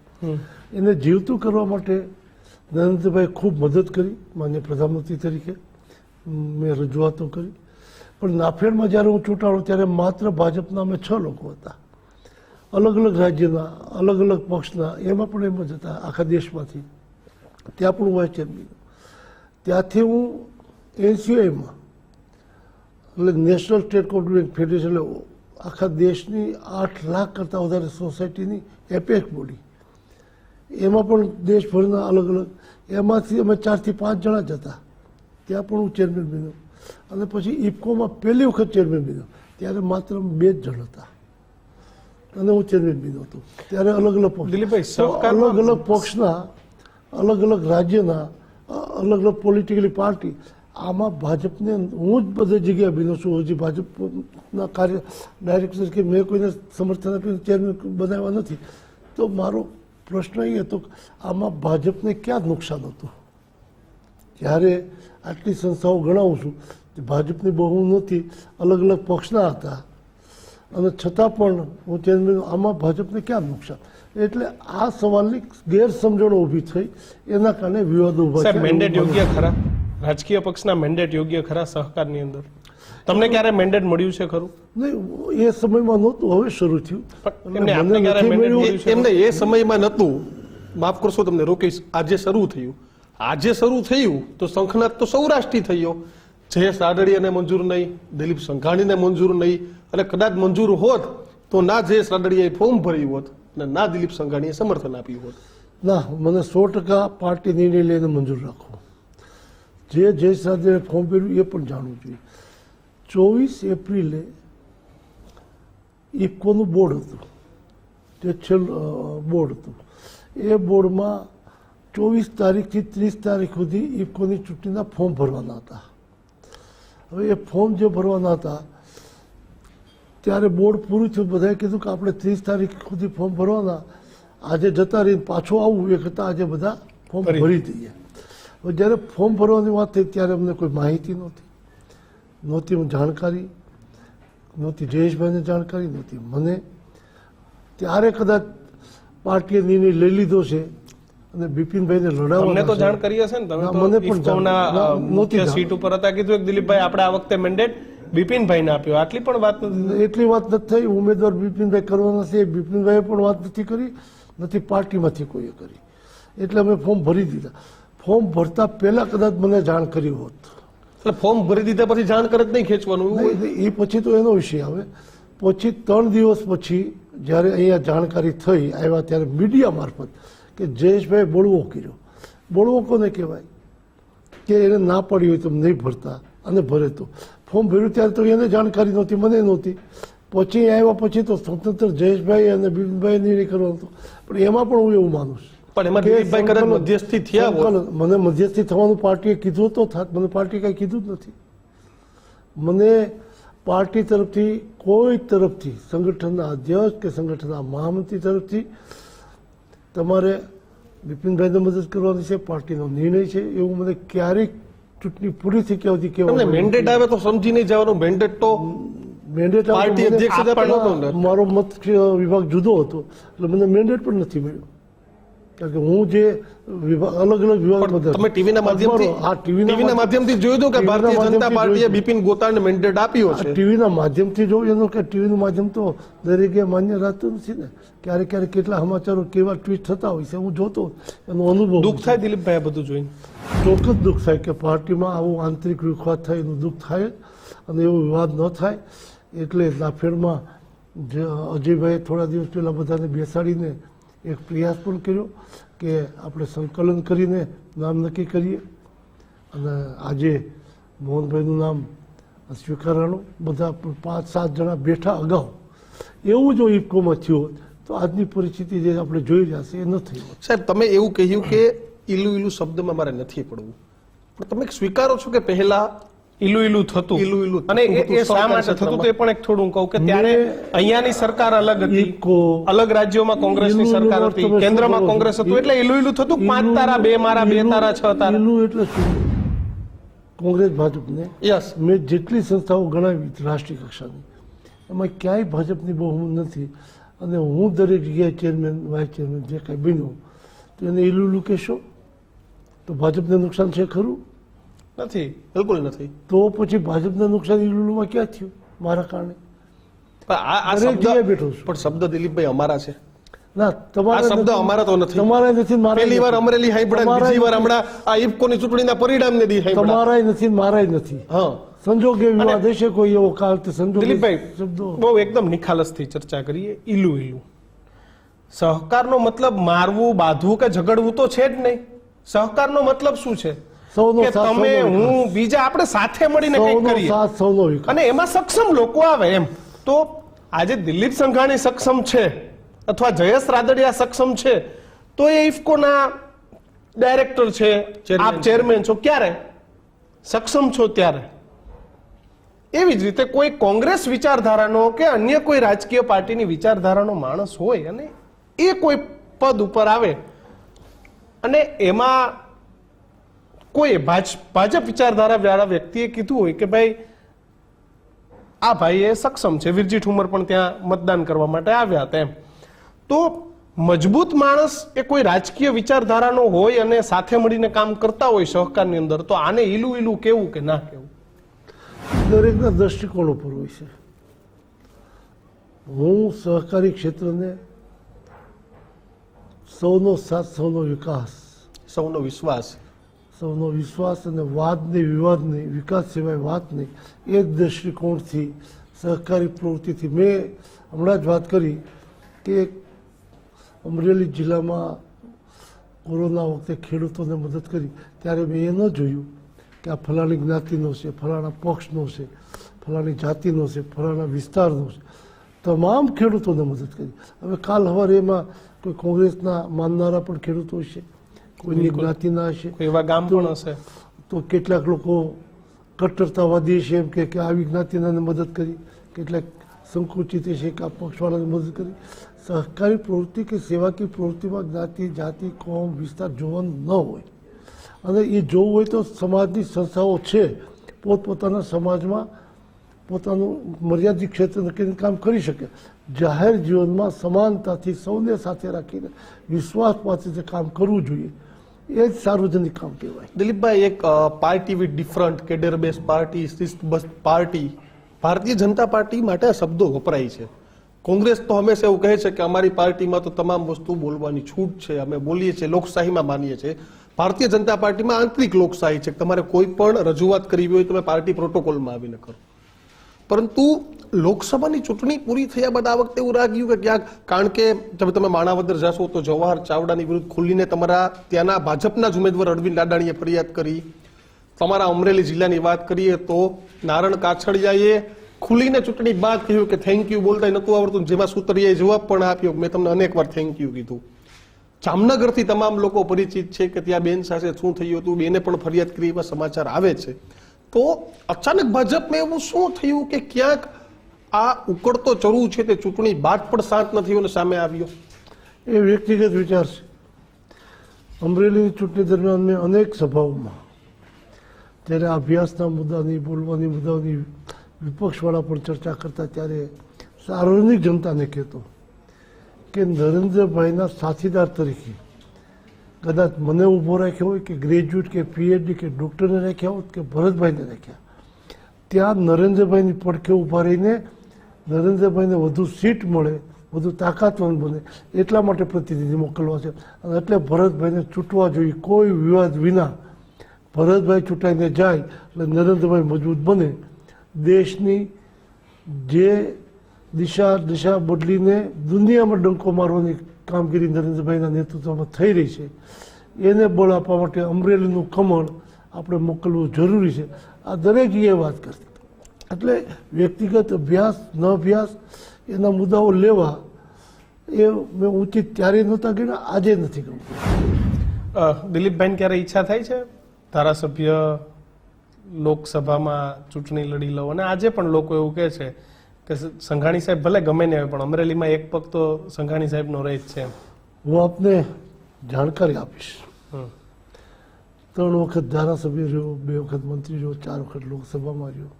એને જીવતું કરવા માટે નરેન્દ્રભાઈ ખૂબ મદદ કરી, માન્ય પ્રધાનમંત્રી તરીકે મેં રજૂઆતો કરી. પણ નાફેડમાં જ્યારે હું ચૂંટાયો ત્યારે માત્ર ભાજપના અમે 6 લોકો હતા, અલગ અલગ રાજ્યના, અલગ અલગ પક્ષના, એમાં પણ એમ જ હતા આખા દેશમાંથી. ત્યાં પણ હું વાઇસ ચેરમેન. ત્યાંથી હું NCIમાં એટલે નેશનલ સ્ટેટ કોઓપરેટિવ ફેડરેશન, એટલે આખા દેશની 8 લાખ કરતાં વધારે સોસાયટીની એપેક બોડી, એમાં પણ દેશભરના અલગ અલગ, એમાંથી અમે 4 થી 5 જણા જ હતા. ત્યાં પણ હું ચેરમેન બન્યો. અને પછી ઇફકોમાં પહેલી વખત ચેરમેન બન્યો ત્યારે માત્ર 2 જ જણ હતા અને હું ચેરમેન બન્યો હતો. ત્યારે અલગ અલગ પક્ષ, દિલીપભાઈ, અલગ અલગ પક્ષના, અલગ અલગ રાજ્યના, અલગ અલગ પોલિટિકલી પાર્ટી. આમાં ભાજપને હું જ બધી જગ્યાએ બન્યો છું. હજી ભાજપના કાર્ય ડાયરેક્ટર તરીકે મેં કોઈને સમર્થન આપીને ચેરમેન બનાવ્યા નથી. તો મારો પ્રશ્ન એ હતો કે આમાં ભાજપને ક્યાં નુકસાન હતું? જ્યારે આટલી સંસ્થાઓ ગણાવું છું, ભાજપની બહુ નથી, અલગ અલગ પક્ષના હતા, અને છતાં પણ હું ચેરમેન, આમાં ભાજપને ક્યાં નુકસાન? એટલે આ સવાલની ગેરસમજણો ઊભી થઈ, એના કારણે વિવાદો ઊભા સાહેબ, થયા. મેન્ડેટ યોગ્ય ખરા? રાજકીય પક્ષના મેન્ડેટ યોગ્ય ખરા સહકારની અંદર? તમને ક્યારે મેન્ડેટ મળ્યું છે ખરું? નહીં, એ સમયમાં નહોતું, હવે શરૂ થયું. પણ એમને આપને ક્યારે નથી mandate મળ્યું. મળ્યું છે? એમને એ સમયમાં નહોતું, માફ કરશો તમને રોકીશ, આજે શરૂ થયું. આજે શરૂ થયું તો શંખનાદ તો સૌરાષ્ટ્રથી થયો. જયેશ રાદડિયાને મંજૂર નહીં, દિલીપ સંઘાણીને મંજૂર નહીં, અને કદાચ મંજૂર હોત તો ના જયેશ રાદડિયાએ ફોર્મ ભર્યું હોત અને ના દિલીપ સંઘાણીએ સમર્થન આપ્યું હોત. ના, મને 100% પાર્ટી નિર્ણય લઈને મંજૂર રાખો. જે જયેશ રાદડિયાએ ફોર્મ ભર્યું એ પણ જાણવું જોઈએ. 24 એપ્રિલે ઇફકોનું બોર્ડ હતું, જે છેલ્લું બોર્ડ હતું. એ બોર્ડમાં 24 તારીખથી 30 તારીખ સુધી ઇફકોની ચૂંટણીના ફોર્મ ભરવાના હતા. હવે એ ફોર્મ જે ભરવાના હતા ત્યારે બોર્ડ પૂરું થયું, બધાએ કીધું કે આપણે 30 તારીખ સુધી ફોર્મ ભરવાના, આજે જતા રહીને પાછું આવવું, એ કરતાં આજે બધા ફોર્મ ભરી દઈએ. હવે જ્યારે ફોર્મ ભરવાની વાત થઈ ત્યારે અમને કોઈ માહિતી નહોતી જાણકારી નહોતી, જયેશભાઈને જાણકારી નહોતી, મને. ત્યારે કદાચ પાર્ટીએ નિર્ણય લઈ લીધો છે અને બિપિનભાઈને તમને લડાવવાના તો છે. જાણ કરી હશે ને? તમે ના, તો મને પણ ઇફકોના નહોતી મુખ્ય સીટ ઉપર હતા, કીધું કે દિલીપભાઈ આપણે આ વખતે મેન્ડેટ બિપિનભાઈને આપ્યો. આટલી પણ વાત નથી. એટલી વાત નથી થઈ. ઉમેદવાર બિપિનભાઈ કરવાના છે, બિપિનભાઈએ પણ વાત નથી કરી, નથી પાર્ટીમાંથી કોઈએ કરી. એટલે અમે ફોર્મ ભરી દીધા. ફોર્મ ભરતા પહેલા કદાચ મને જાણ કરી હોત. એટલે ફોર્મ ભરી દીધા પછી જાણ કરે જ નહીં ખેંચવાનું એવું હોય? એ પછી તો એનો વિષય આવે. પછી 3 દિવસ પછી જ્યારે અહીંયા જાણકારી થઈ, આવ્યા ત્યારે મીડિયા મારફત કે જયેશભાઈ બળવો કર્યો. બળવો કોને કહેવાય? કે એને ના પડી હોય તો નહીં ભરતા અને ભરે તો. ફોર્મ ભર્યું ત્યારે તો એને જાણકારી નહોતી, મને નહોતી. પછી આવ્યા પછી તો સ્વતંત્ર જયેશભાઈ અને બિપિનભાઈ નિર્ણય કરવાનો હતો. પણ એમાં પણ હું એવું માનું છું પણ એમાં કે દિલીપભાઈ કદાચ મધ્યસ્થી થયા હોત. મને મધ્યસ્થી થવાનું પાર્ટીએ કીધું તો થાત. મને પાર્ટી કાંઈ કીધું જ નથી. મને પાર્ટી તરફથી, કોઈ તરફથી, સંગઠનના અધ્યક્ષ કે સંગઠનના મહામંત્રી તરફથી તમારે બિપિનભાઈને મદદ કરવાની છે, પાર્ટીનો નિર્ણય છે, એવું મને ક્યારેક ચૂંટણી પૂરી થઈ તમને કહેવાય. મેન્ડેટ આવે તો સમજી નહીં જવાનું. મેન્ડેટ તો મેન્ડેટ પાર્ટી અધ્યક્ષ જ આપેલો હતો ને. મારો મત વિભાગ જુદો હતો એટલે મને મેન્ડેટ પણ નથી મળ્યો. કારણ કે હું જે અલગ અલગ વિભાગ, તમે ટીવીના માધ્યમથી જોયું હતું કે ભારતીય જનતા પાર્ટીએ બિપિન ગોતાને મેન્ડેટ આપ્યો છે. ટીવીના માધ્યમથી જોયું એનો કે ટીવીનું માધ્યમ તો દરેકે માન્ય રહેતું નથી ને. ક્યારેક ક્યારેક કેટલા સમાચારો કેવા ટ્વીટ થતા હોય છે હું જોતો, એનો અનુભવ. દુઃખ થાય દિલીપભાઈ આ બધું જોઈને? ચોક્કસ દુઃખ થાય કે પાર્ટીમાં આવું આંતરિક વિખવાદ થાય એનું દુઃખ થાય અને એવો વિવાદ ન થાય. એટલે નાફેડમાં જે અજયભાઈએ થોડા દિવસ પહેલાં બધાને બેસાડીને એક પ્રયાસ પણ કર્યો કે આપણે સંકલન કરીને નામ નક્કી કરીએ. અને આજે મોહનભાઈનું નામ સ્વીકારવાનું. બધા 5-7 જણા બેઠા અગાઉ એવું જો ઇફકોમાં થયું તો આજની પરિસ્થિતિ જે આપણે જોઈ રહ્યા છે એ ન થઈ હોત. સાહેબ તમે એવું કહ્યું કે ઈલું ઈલું શબ્દમાં મારે નથી પડવું, પણ તમે સ્વીકારો છો કે પહેલા ઈલું થતું ઈલું ઈલું અને થતું એ શા સરકાર માટે થતું ક્ષેત્રમાં? તો એ પણ એક થોડું કહું કે ત્યારે અહીંયાની સરકાર અલગ હતી, ઇકો, અલગ રાજ્યોમાં કોંગ્રેસની ઈલું સરકાર ઈલું હતી, તમે શું કેન્દ્રમાં કરો છો? કોંગ્રેસ હતું, એટલે ઈલું થતું 5 તારા 2 મારા 2 તારા 6 તારા. ઈલું એટલે શું? કોંગ્રેસ ભાજપને યસ મેં જેટલી સંસ્થાઓ ગણાવી રાષ્ટ્રીય કક્ષાની એમાં ક્યાંય ભાજપની બહુ નથી, અને હું દરેક જગ્યાએ ચેરમેન વાઇસ ચેરમેન જે કાંઈ બન્યો તો એને ઈલું કહેશો તો ભાજપને નુકસાન છે ખરું? નથી. બિલકુલ નથી. તો પછી ભાજપને નુકસાન ઈલુમાં ક્યાં થયું મારા કારણે? પણ આ દરેક જગ્યાએ બેઠો શબ્દ છું. પણ શબ્દ દિલીપભાઈ અમારા છે. ના આ તમારા શબ્દ અમારા તો નથી. તમારા નથી, મારા પહેલી વાર અમરેલી હાઈબડા, તમારાય બીજી વાર નથી. હમણાં આ ઇફકોની ચૂંટણીના પરિણામને દી હાઈબડા. તમારાય નથી, મારાય નથી. હા સંજોગે વિવાદ હશે કોઈ એવો કાળ તે સંજોગે દિલીપભાઈ શબ્દો બહુ એકદમ નિખાલસથી ચર્ચા કરીએ. ઈલું સહકારનો મતલબ મારવું, બાંધવું કે ઝઘડવું તો છે જ નહીં. સહકારનો મતલબ શું છે સૌનો કે સાથ, તમે સૌનો વિકાસ. હું બીજા આપણે સાથે મળીને કંઈક સૌનો કરીએ સાથ, સૌનો વિકાસ. અને એમાં સક્ષમ લોકો આવે એમ. તો આજે દિલીપ સંઘાણી સક્ષમ છે અથવા જયેશ રાદડિયા સક્ષમ છે તો એ ઇફકોના ડાયરેક્ટર છે, Chairman આપ ચેરમેન છો, ક્યારે સક્ષમ છો ત્યારે. એવી જ રીતે કોઈ કોંગ્રેસ વિચારધારાનો કે અન્ય કોઈ રાજકીય પાર્ટીની વિચારધારાનો માણસ હોય અને એ કોઈ પદ ઉપર આવે અને એમાં કોઈ ભાજપ વિચારધારા વાળા વ્યક્તિએ કીધું હોય કે ભાઈ આ ભાઈ એ સક્ષમ છે, વિરજી ઠુમર પણ ત્યાં મતદાન કરવા માટે આવ્યા હતા એમ, તો મજબૂત માણસ એ કોઈ રાજકીય વિચારધારાનો હોય અને સાથે મળીને કામ કરતા હોય સહકારની અંદર, તો આને ઈલું કેવું કે ના કેવું? દરેકના દ્રષ્ટિકોણ ઉપર હોય છે. હું સહકારી ક્ષેત્રને સૌનો સાથ, સૌનો વિકાસ, સૌનો વિશ્વાસ. સૌનો વિશ્વાસ અને વાદ નહીં, વિવાદ નહીં, વિકાસ સિવાય વાત નહીં, એ જ દ્રષ્ટિકોણથી સહકારી પ્રવૃત્તિથી મેં હમણાં જ વાત કરી કે અમરેલી જિલ્લામાં કોરોના વખતે ખેડૂતોને મદદ કરી ત્યારે મેં એ ન જોયું કે આ ફલાણી જ્ઞાતિનો છે, ફલાણા પક્ષનો છે, ફલાણી જાતિનો છે, ફલાણા વિસ્તારનો છે. તમામ ખેડૂતોને મદદ કરી. હવે કાલ સવારે એમાં કોઈ કોંગ્રેસના માનનારા પણ ખેડૂતો હશે, કોઈની જ્ઞાતિના હશે, કોઈ એવા ગામ પણ હશે. તો કેટલાક લોકો કટ્ટરતાવાદી છે એમ કે આવી જ્ઞાતિનાને મદદ કરી, કેટલાક સંકુચિત છે કે આ પક્ષવાળાને મદદ કરી. સહકારી પ્રવૃત્તિ કે સેવાકીય પ્રવૃત્તિમાં જ્ઞાતિ, જાતિ, કોમ, વિસ્તાર જોવાનું ન હોય, અને એ જોવું હોય તો સમાજની સંસ્થાઓ છે પોતપોતાના સમાજમાં પોતાનું મર્યાદિત ક્ષેત્ર નક્કી કામ કરી શકે. જાહેર જીવનમાં સમાનતાથી સૌને સાથે રાખીને વિશ્વાસપાત્ર કામ કરવું જોઈએ. એ જ સાર્વજનિક કામ કહેવાય. દિલીપભાઈ, એક party with different cadre base party, શિસ્તબદ્ધ પાર્ટી, ભારતીય જનતા પાર્ટી માટે આ શબ્દો વપરાય છે. કોંગ્રેસ તો હંમેશા એવું કહે છે કે અમારી પાર્ટીમાં તો તમામ વસ્તુ બોલવાની છૂટ છે, અમે બોલીએ છીએ, લોકશાહીમાં માનીએ છીએ. ભારતીય જનતા પાર્ટીમાં આંતરિક લોકશાહી છે, તમારે કોઈ પણ રજૂઆત કરવી હોય તમે પાર્ટી પ્રોટોકોલમાં આવીને કરો. પરંતુ લોકસભાની ચૂંટણી પૂરી થયા બાદ આ વખતે એવું લાગ્યું કે ક્યાંક, કારણ કે તમે માણાવદર જશો તો જવાહર ચાવડાની વિરુદ્ધ ખુલ્લીને તમારા ત્યાંના ભાજપના જ ઉમેદવાર અરવિંદ લાડાણીએ ફરિયાદ કરી. તમારા અમરેલી જિલ્લાની વાત કરીએ તો નારણ કાછડિયાએ ખુલીને ચૂંટણી બાદ કહ્યું કે થેન્ક યુ બોલતા નતું આવડતું, જેમાં સુતરિયાએ જવાબ પણ આપ્યો મેં તમને અનેક વાર થેન્ક યુ કીધું. જામનગરથી તમામ લોકો પરિચિત છે કે ત્યાં બેન સાથે શું થયું હતું, બેને પણ ફરિયાદ કરી એવા સમાચાર આવે છે. તો અચાનક ભાજપમાં એવું શું થયું કે ક્યાંક આ ઉકળતો ચરુ છે તે ચૂંટણી બાદ પણ શાંત નથી અને સામે આવ્યો? એ વ્યક્તિગત વિચાર છે. અમરેલીની ચૂંટણી દરમિયાન મેં અનેક સભાઓમાં જ્યારે અભ્યાસના મુદ્દાની, બોલવાની મુદ્દાઓની વિપક્ષવાળા પણ ચર્ચા કરતા ત્યારે સાર્વજનિક જનતાને કહેતો કે નરેન્દ્રભાઈના સાથીદાર તરીકે કદાચ મને ઊભો રાખ્યો હોય કે ગ્રેજ્યુએટ કે પીએચડી કે ડૉક્ટરને રાખ્યા હોત કે ભરતભાઈને રાખ્યા, ત્યાં નરેન્દ્રભાઈની પડખે ઊભા રહીને નરેન્દ્રભાઈને વધુ સીટ મળે, વધુ તાકાતવાન બને એટલા માટે પ્રતિનિધિ મોકલવા છે. અને એટલે ભરતભાઈને ચૂંટવા જોઈએ, કોઈ વિવાદ વિના ભરતભાઈ ચૂંટાઈને જાય એટલે નરેન્દ્રભાઈ મજબૂત બને. દેશની જે દિશા બદલીને દુનિયામાં ડંકો મારવાની કામગીરી નરેન્દ્રભાઈના નેતૃત્વમાં થઈ રહી છે, એને બળ આપવા માટે અમરેલીનું કમળ આપણે મોકલવું જરૂરી છે. આ દરેક જગ્યાએ વાત કરતી. એટલે વ્યક્તિગત અભ્યાસ ન અભ્યાસ એના મુદ્દાઓ લેવા એ મેં ઉચિત ત્યારે નહોતા ગણ્યા, આજે નથી ગમતું. દિલીપભાઈ ક્યારે ઈચ્છા થાય છે ધારાસભ્ય લોકસભામાં ચૂંટણી લડી લો? અને આજે પણ લોકો એવું કહે છે કે સંઘાણી સાહેબ ભલે ગમે ને આવે પણ અમરેલીમાં એક પગ તો સંઘાણી સાહેબનો રહે જ છે. હું આપને જાણકારી આપીશ. હમ. 3 વખત ધારાસભ્ય રહ્યો, 2 વખત મંત્રી રહ્યો, 4 વખત લોકસભામાં રહ્યો.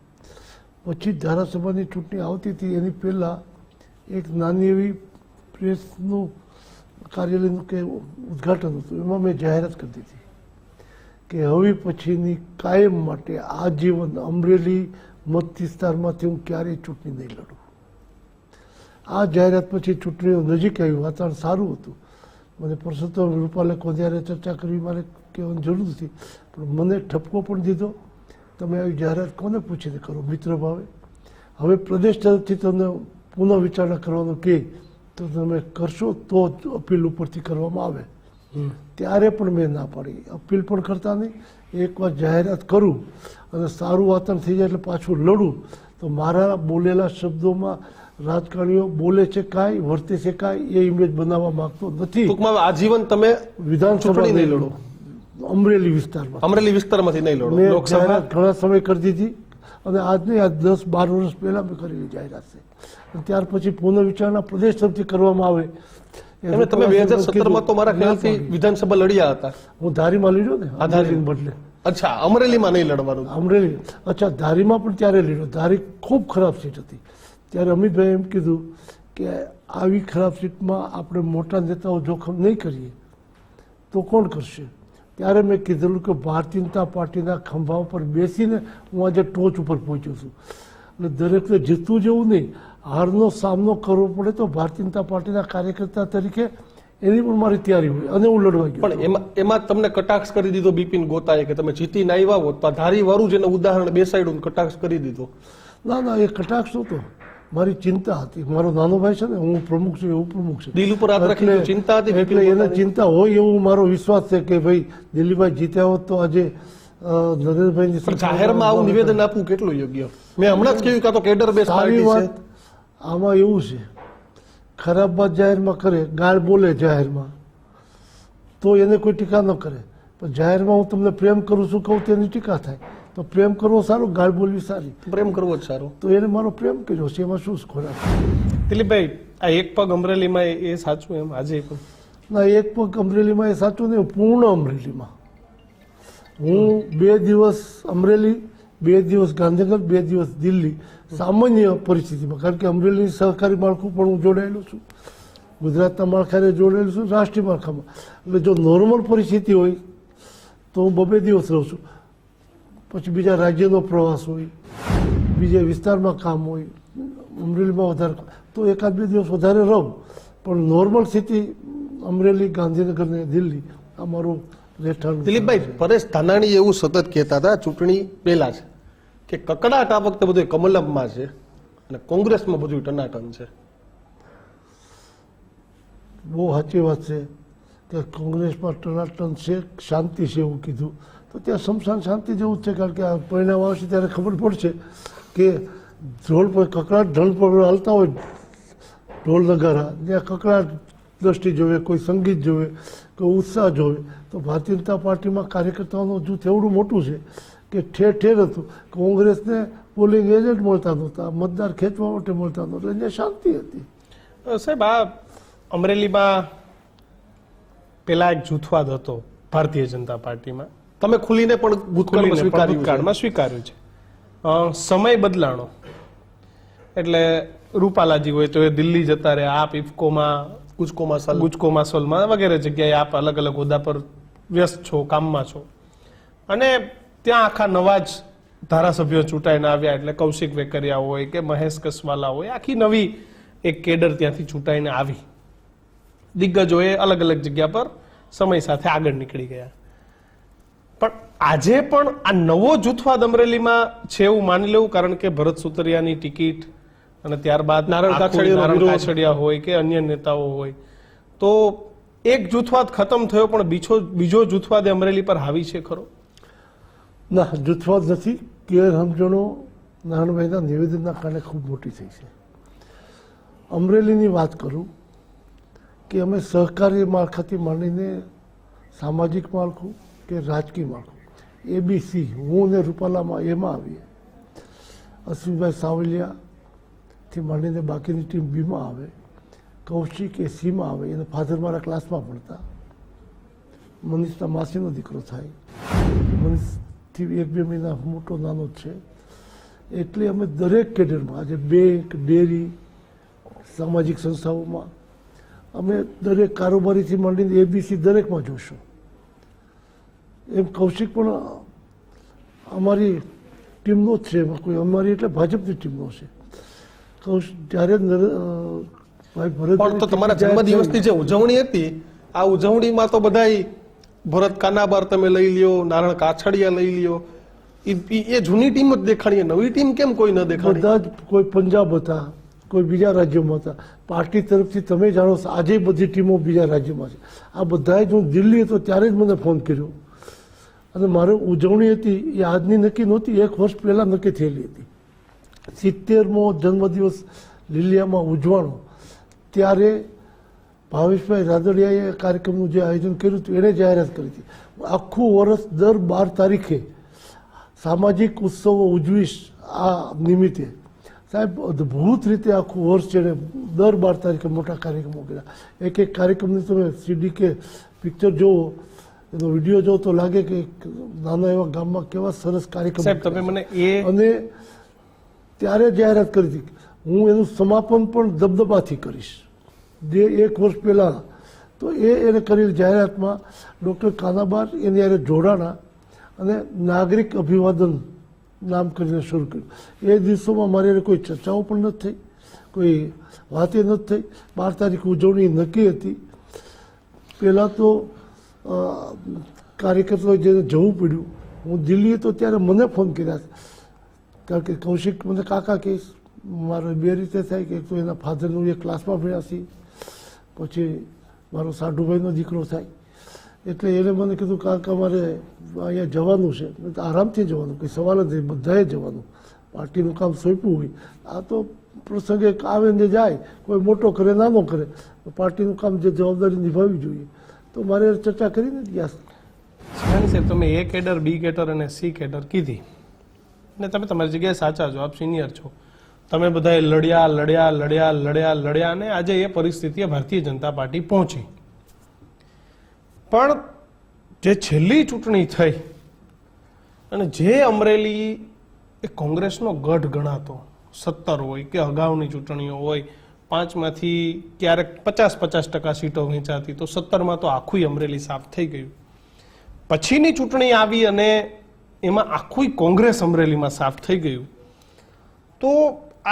પછી ધારાસભાની ચૂંટણી આવતી હતી એની પહેલાં એક નાની એવી પ્રેસનું કાર્યાલયનું કે ઉદ્ઘાટન હતું. એમાં મેં જાહેરાત કરી દીધી કે હવે પછીની કાયમ માટે આજીવન અમરેલી મત વિસ્તારમાંથી હું ક્યારેય ચૂંટણી નહીં લડું. આ જાહેરાત પછી ચૂંટણીઓ નજીક આવી, વાતાવરણ સારું હતું. મને પરસોત્તમ રૂપાલે કોડિયારે ચર્ચા કરવી મારે કહેવાની જરૂર નથી, પણ મને ઠપકો પણ દીધો, તમે આવી જાહેરાત કોને પૂછીને કરો મિત્ર ભાવે? હવે પ્રદેશ તરફથી તમને પુનઃ વિચારણા કરવાનું કહે તો તમે કરશો તો જ અપીલ ઉપરથી કરવામાં આવે. ત્યારે પણ મેં ના પાડી, અપીલ પણ કરતા નહીં. એકવાર જાહેરાત કરું અને સારું વાતાવરણ થઈ જાય એટલે પાછું લડું તો મારા બોલેલા શબ્દોમાં રાજકારણીઓ બોલે છે કાંઈ, વર્તે છે કાંઈ, એ ઇમેજ બનાવવા માંગતો નથી. ટૂંકમાં આજીવન તમે વિધાનસભા નહીં લડો, અમરેલી વિસ્તારમાં. અમરેલી વિસ્તારમાંથી નહીં લડો. મેં લોકસભા જાહેરાત ઘણા સમય કરી દીધી અને આજ નહીં, આજ 10-12 વર્ષ પહેલા મેં કરેલી જાહેરાત છે. અને ત્યાર પછી પુનઃ વિચારણા પ્રદેશ તરફથી કરવામાં આવે. એમ તમે 2017માં તો મારા ખ્યાલથી વિધાનસભા લડ્યા હતા. હું ધારીમાં લડ્યો ને, હા, ધારી. બદલે અચ્છા, અમરેલીમાં નહીં લડવાનું. અમરેલી, અચ્છા, ધારીમાં પણ ત્યારે લડ્યો. ધારી ખૂબ ખરાબ સીટ હતી. ત્યારે અમિતભાઈ એમ કીધું કે આવી ખરાબ સીટમાં આપણે મોટા નેતાઓ જોખમ નહીં કરીએ તો કોણ કરશે? ત્યારે મેં કીધેલું કે ભારતીય જનતા પાર્ટીના ખંભા ઉપર બેસીને હું આજે ટોચ ઉપર પહોંચ્યો છું. એટલે દરેકને જીતવું જેવું નહીં, હારનો સામનો કરવો પડે તો ભારતીય જનતા પાર્ટીના કાર્યકર્તા તરીકે એની પણ મારી તૈયારી હોય અને હું લડવા ગયો. પણ એમાં તમને કટાક્ષ કરી દીધો બિપિન ગોતાએ કે તમે જીતીને આવ્યા હોત તો ધારી વાળું જેને ઉદાહરણ બેસાડ્યું કટાક્ષ કરી દીધો. ના ના, એ કટાક્ષ નહોતો, મારી ચિંતા હતી. મારો નાનો ભાઈ છે ને, હું પ્રમુખ છું, એવું પ્રમુખ છે. દિલ ઉપર હાથ રાખીને ચિંતા હતી. એટલે એને ચિંતા હોય એવું મારો વિશ્વાસ છે કે ભાઈ દિલીપભાઈ જીત્યા હોત તો આજે નરેન્દ્રભાઈની પણ જાહેરમાં આવું નિવેદન આપવું કેટલું યોગ્ય? મેં હમણાં જ કહ્યું કે આ તો કેડર બેઝ સારી પાર્ટી વાત. છે. આમાં એવું છે, ખરાબ વાત જાહેરમાં કરે, ગાળ બોલે જાહેરમાં તો એને કોઈ ટીકા ન કરે, પણ જાહેરમાં હું તમને પ્રેમ કરું છું કહું તેની ટીકા થાય. તો પ્રેમ કરવો સારો, ગાળ બોલવી સારી. પ્રેમ કરવો જ સારો. તો એને મારો પ્રેમ કર્યો છે, એમાં શું ખોરાક? દિલીપભાઈ આ એક પગ અમરેલીમાં એ સાચું એમ આજે પણ? ના, એક પગ અમરેલીમાં એ સાચું નહીં, પૂર્ણ અમરેલીમાં. હું 2 દિવસ અમરેલી, 2 દિવસ ગાંધીનગર, 2 દિવસ દિલ્હી, સામાન્ય પરિસ્થિતિમાં. કારણ કે અમરેલીની સહકારી માળખું પણ હું જોડાયેલો છું, ગુજરાતના માળખાને જોડાયેલું છું, રાષ્ટ્રીય માળખામાં. એટલે જો નોર્મલ પરિસ્થિતિ હોય તો હું 2 દિવસ રહું છું. પછી બીજા રાજ્યનો પ્રવાસ હોય, બીજા વિસ્તારમાં કામ હોય, અમરેલીમાં વધારે તો 1-2 દિવસ વધારે રહું. પણ નોર્મલ સ્થિતિ અમરેલી, ગાંધીનગર ને દિલ્હી આ મારું રહેઠાણ. દિલીપભાઈ, પરેશ ધાનાણી એવું સતત કહેતા હતા ચૂંટણી પહેલા જ કે કકડાટ આ વખતે બધું કમલમમાં છે અને કોંગ્રેસમાં બધું ટનાટન છે. બહુ સાચી વાત છે કે કોંગ્રેસમાં ટનાટન છે, શાંતિ છે એવું કીધું તો ત્યાં શમશાન શાંતિ જેવું જ છે. કારણ કે આ પરિણામ આવશે ત્યારે ખબર પડશે કે ઢોલ પર કકડાટ, ઢણ પર હાલતા હોય ઢોલ નગારા, ત્યાં કકડાટ દ્રષ્ટિ જોવે, કોઈ સંગીત જોવે, કોઈ ઉત્સાહ જોવે. તો ભારતીય જનતા પાર્ટીમાં કાર્યકર્તાઓનું જૂથ એવડું મોટું છે કે ઠેર ઠેર હતું. કોંગ્રેસને પોલિંગ એજન્ટ મળતા નહોતા, મતદાર ખેંચવા માટે મળતા નહોતા, એટલે શાંતિ હતી. સાહેબ આ અમરેલીમાં પેલા એક જૂથવાદ હતો ભારતીય જનતા પાર્ટીમાં, તમે ખુલીને પણ ભૂતકાળમાં સ્વીકાર્યું છે. ભૂતકાળમાં સ્વીકાર્યું છે. સમય બદલાણો એટલે રૂપાલાજી હોય તો એ દિલ્હી જતા રહે, આપ ઇફકોમાં, ગુજકોમાં, સોલમાં વગેરે જગ્યાએ આપ અલગ અલગ હોદ્દા પર વ્યસ્ત છો, કામમાં છો. અને ત્યાં આખા નવા જ ધારાસભ્યો ચૂંટાઈને આવ્યા એટલે કૌશિક વેકરિયા હોય કે મહેશ કસવાલા હોય, આખી નવી એક કેડર ત્યાંથી ચૂંટાઈને આવી. દિગ્ગજોએ અલગ અલગ જગ્યા પર સમય સાથે આગળ નીકળી ગયા. પણ આજે પણ આ નવો જૂથવાદ અમરેલીમાં છે એવું માની લેવું, કારણ કે ભરત સુતરિયાની ટિકિટ અને ત્યારબાદ નારણ કાછડિયા હોય કે અન્ય નેતાઓ હોય, તો એક જૂથવાદ ખતમ થયો પણ બીજો જૂથવાદ અમરેલી પર હાવી છે ખરો? ના, જૂથવાદ નથી. ગેરસમજણો નારાયણભાઈના નિવેદનના કારણે ખૂબ મોટી થઈ છે. અમરેલીની વાત કરું કે અમે સહકારી માળખાથી માંડીને સામાજિક માળખું કે રાજકીય માળખું ABC હું ને રૂપાલામાં એમાં આવીએ. અશ્વિનભાઈ સાવલિયાથી માંડીને બાકીની ટીમ બીમાં આવે. કૌશિક એ સીમાં આવે, એને ફાધર મારા ક્લાસમાં ભણતા. મનીષના માસીનો દીકરો થાય. મનીષથી 1-2 મહિના મોટો નાનો જ છે. એટલે અમે દરેક કેડરમાં આજે બેંક, ડેરી, સામાજિક સંસ્થાઓમાં અમે દરેક કારોબારીથી માંડીને ABC દરેકમાં જોશો. એમ કૌશિક પણ અમારી ટીમનો જ છે, એમાં કોઈ અમારી એટલે ભાજપની ટીમનો છે. જ્યારે ભાઈ ભરત પણ તો તમારા જન્મદિવસની જે ઉજવણી હતી, આ ઉજવણીમાં તો બધાય ભરત કાનાબાર તમે લઈ લ્યો, નારણ કાછડિયા લઈ લ્યો, એ જૂની ટીમ જ દેખાણી, નવી ટીમ કેમ કોઈ ન દેખાણી? બધા જ કોઈ પંજાબ હતા, કોઈ બીજા રાજ્યોમાં હતા. પાર્ટી તરફથી તમે જાણો છો આજે બધી ટીમો બીજા રાજ્યોમાં છે. આ બધાએ જ હું દિલ્હી હતો ત્યારે જ મને ફોન કર્યો અને મારી ઉજવણી હતી એ આજની નક્કી નહોતી, 1 વર્ષ પહેલાં નક્કી થયેલી હતી. 70મો જન્મદિવસ લીલિયામાં ઉજવાનો ત્યારે ભાવેશભાઈ રાદડિયાએ કાર્યક્રમનું જે આયોજન કર્યું હતું એણે જાહેરાત કરી હતી. આખું વર્ષ દર 12 તારીખે સામાજિક ઉત્સવો ઉજવીશ. આ નિમિત્તે સાહેબ અદ્ભુત રીતે આખું વર્ષ છે. દર 12 તારીખે મોટા કાર્યક્રમો કર્યા. એક કાર્યક્રમની તમે CD કે પિક્ચર જોવો, એનો વિડીયો જોવો તો લાગે કે નાના એવા ગામમાં કેવા સરસ કાર્યક્રમ. સાહેબ તમે મને અને ત્યારે જાહેરાત કરી હતી હું એનું સમાપન પણ દબદબાથી કરીશ, જે 1 વર્ષ પહેલાં. તો એને કરેલી જાહેરાતમાં ડૉક્ટર કાનાબાર એની યારે જોડાણા અને નાગરિક અભિવાદન નામ કરીને શરૂ કર્યું. એ દિવસોમાં મારી કોઈ ચર્ચાઓ પણ નથી થઈ, કોઈ વાતે નથી થઈ. 12 તારીખે ઉજવણી નક્કી હતી. પહેલાં તો કાર્યકર્તાઓએ જેને જવું પડ્યું, હું દિલ્હી હતો ત્યારે મને ફોન કર્યા, કારણ કે કૌશિક મને કાકા કહીશ. મારે 2 રીતે થાય કે એક તો એના ફાધરનું એ ક્લાસમાં ભણ્યા છે, પછી મારો સાઢુભાઈનો દીકરો થાય. એટલે એને મને કીધું કાકા મારે અહીંયા જવાનું છે. તો આરામથી જવાનું, કંઈ સવાલ જ નહીં, બધાએ જવાનું. પાર્ટીનું કામ સોંપ્યું હોય, આ તો પ્રસંગે આવે ને જાય, કોઈ મોટો કરે નાનો કરે, પાર્ટીનું કામ જે જવાબદારી નિભાવવી જોઈએ. તો મારે ચર્ચા કરીને જ ગયા. સાહેબ તમે A કેડર, B કેડર અને C કેડર કીધી ને તમે તમારી જગ્યાએ સાચા છો, આપ સિનિયર છો. તમે બધાએ લડ્યા અને આજે એ પરિસ્થિતિએ ભારતીય જનતા પાર્ટી પહોંચી. પણ જે છેલ્લી ચૂંટણી થઈ અને જે અમરેલી એ કોંગ્રેસનો ગઢ ગણાતો, 17 હોય કે અગાઉની ચૂંટણીઓ હોય, 5માંથી ક્યારેક 50% સીટો વહેંચાતી, તો 17માં તો આખું અમરેલી સાફ થઈ ગયું. પછીની ચૂંટણી આવી અને એમાં આખું કોંગ્રેસ અમરેલીમાં સાફ થઈ ગયું. તો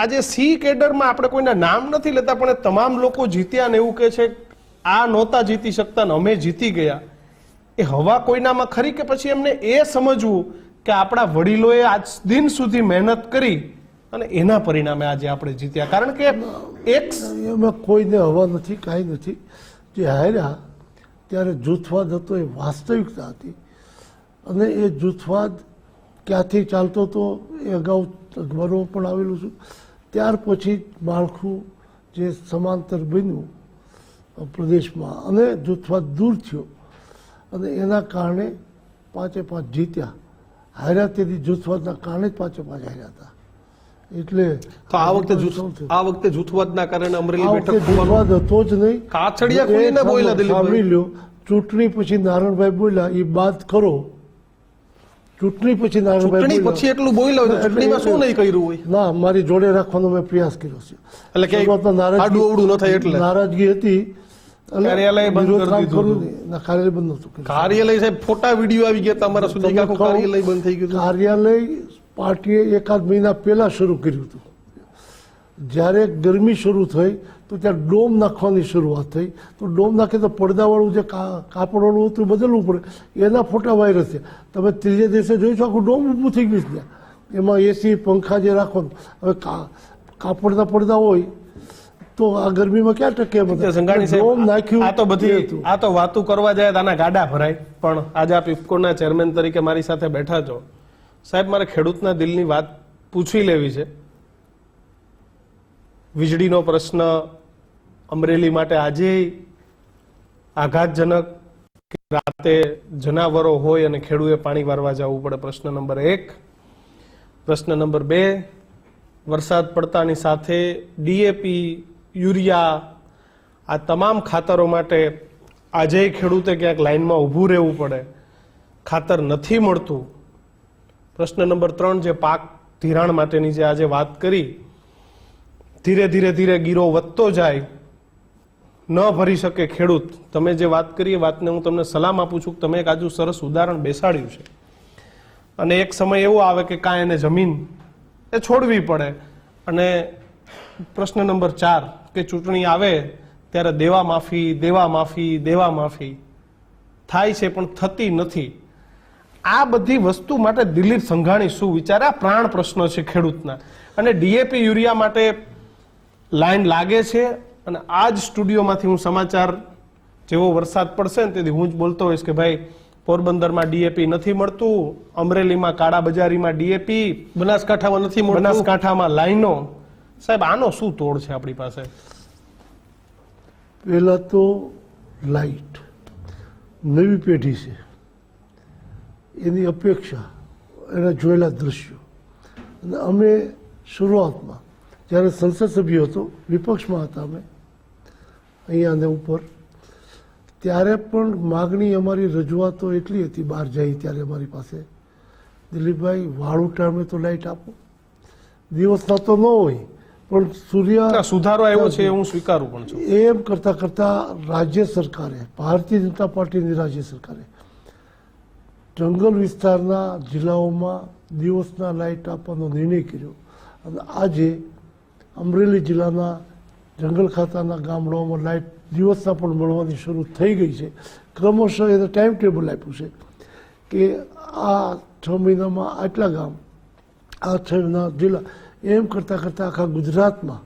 આજે C કેડરમાં આપણે કોઈના નામ નથી લેતા, પણ તમામ લોકો જીત્યા ને એવું કહે છે આ નહોતા જીતી શકતા ને અમે જીતી ગયા. એ હવા કોઈનામાં ખરી કે પછી એમને એ સમજવું કે આપણા વડીલોએ આજ દિન સુધી મહેનત કરી અને એના પરિણામે આજે આપણે જીત્યા? કારણ કે એમાં કોઈને હવા નથી, કાંઈ નથી. જે હાર્યા ત્યારે જૂથવાદ હતો એ વાસ્તવિકતા હતી. અને એ જૂથવાદ ક્યાંથી ચાલતો હતો એ અગાઉ અખબારો પણ આવેલું છું. ત્યાર પછી માળખું જે સમાંતર બન્યું પ્રદેશમાં અને જૂથવાદ દૂર થયો અને એના કારણે 5-5 જીત્યા. હાર્યા તેથી જૂથવાદના કારણે જ 5-5 હાર્યા હતા. એટલે તો આ વખતે જૂથવાદના કારણે અમરેલી બેઠક જૂથવાદ હતો જ નહીં. કાછડિયા ખુલીને બોલ્યા દિલીપભાઈ. સાંભળી લ્યો, ચૂંટણી પછી નારણભાઈ બોલ્યા એ બાદ કરો. ચૂંટણી પછી નારણભાઈ ચૂંટણી પછી એટલું બોલ્યા હોય તો ચૂંટણીમાં શું નહીં કર્યું હોય? ના, મારી જોડે રાખવાનો મેં પ્રયાસ કર્યો છે. એટલે કે આડું અવડું ન થાય એટલે નારાજગી હતી. કાર્યાલય બંધ કરી દીધું. કાર્યાલય બંધ નહોતું. કાર્યાલય સાહેબ ફોટા વિડીયો આવી ગયા, તમારા સુધી આખું કાર્યાલય બંધ થઈ ગયું. કાર્યાલય પાર્ટીએ 1-8 મહિના પહેલા શરૂ કર્યું હતું. જ્યારે ગરમી શરૂ થઈ તો ત્યાં ડોમ નાખવાની શરૂઆત થઈ. તો ડોમ નાખે તો પડદાવાળું જે કાપડવાળું હતું બદલવું પડે. એના ફોટા વાયરસ છે. તમે ત્રીજે દિવસે જોઈશું આખું ડોમ ઊભું થઈ ગયું ત્યાં. એમાં AC પંખા જે રાખવાનું. હવે કાપડના પડદા હોય તો આ ગરમીમાં ક્યાં ટકે? સંઘાણી સાહેબ, આ તો વાતું કરવા જાય આના ગાડા ભરાય. પણ આજે આપ ઇફકોના ચેરમેન તરીકે મારી સાથે બેઠા છો. સાહેબ, મારે ખેડૂતના દિલની વાત પૂછી લેવી છે. વીજળીનો પ્રશ્ન અમરેલી માટે આજે આઘાતજનક કે રાતે જનાવરો હોય અને ખેડૂએ પાણી વારવા જવું પડે? પ્રશ્ન નંબર 1. પ્રશ્ન નંબર 2, વરસાદ પડતાની સાથે ડીએપી, યુરિયા આ તમામ ખાતરો માટે આજે ખેડૂતે ક્યાંક લાઈનમાં ઊભું રહેવું પડે, ખાતર નથી મળતું. પ્રશ્ન નંબર 3, જે પાક ધિરાણ માટેની જે આજે વાત કરી, ધીરે ગીરો વધતો જાય, ન ભરી શકે ખેડૂત. તમે જે વાત કરી એ વાતને હું તમને સલામ આપું છું કે તમે એક આજુ સરસ ઉદાહરણ બેસાડ્યું છે. અને એક સમય એવો આવે કે કાંઈ એને જમીન એ છોડવી પડે. અને પ્રશ્ન નંબર 4, કે ચૂંટણી આવે ત્યારે દેવા માફી થાય છે પણ થતી નથી. આ બધી વસ્તુ માટે દિલીપ સંઘાણી શું વિચારે? આ પ્રાણ પ્રશ્ન છે ખેડૂતના. અને ડીએપી, યુરિયા માટે લાઈન લાગે છે. અને આ જ સ્ટુડિયોમાંથી હું સમાચાર, જેવો વરસાદ પડશે ને તેથી હું જ બોલતો હોઈશ કે ભાઈ પોરબંદરમાં ડીએપી નથી મળતું, અમરેલીમાં કાળા બજારીમાં ડીએપી, બનાસકાંઠામાં નથી મળતું, બનાસકાંઠામાં લાઈનો. સાહેબ, આનો શું તોડ છે આપણી પાસે? પહેલા તો લાઇટ નવી પેઢી છે, એની અપેક્ષા, એના જોયેલા દ્રશ્યો. અને અમે શરૂઆતમાં જ્યારે સંસદ સભ્ય હતો, વિપક્ષમાં હતા અમે અહીંયા ને ઉપર, ત્યારે પણ માગણી, અમારી રજૂઆતો એટલી હતી બહાર જઈ ત્યારે અમારી પાસે, દિલીપભાઈ વાળું ટાઈમે તો લાઇટ આપો, દિવસના તો ન હોય પણ સૂર્ય સુધારો આવ્યો છે હું સ્વીકારું પણ છું. એમ કરતાં કરતાં રાજ્ય સરકારે, ભારતીય જનતા પાર્ટીની રાજ્ય સરકારે જંગલ વિસ્તારના જિલ્લાઓમાં દિવસના લાઇટ આપવાનો નિર્ણય કર્યો. અને આજે અમરેલી જિલ્લાના જંગલ ખાતાના ગામડાઓમાં લાઇટ દિવસના પણ મળવાની શરૂ થઈ ગઈ છે. ક્રમશઃ એને ટાઈમ ટેબલ આપ્યું છે કે આ 6 મહિનામાં આટલા ગામ, આ 6 મહિના જિલ્લા, એમ કરતાં કરતાં આખા ગુજરાતમાં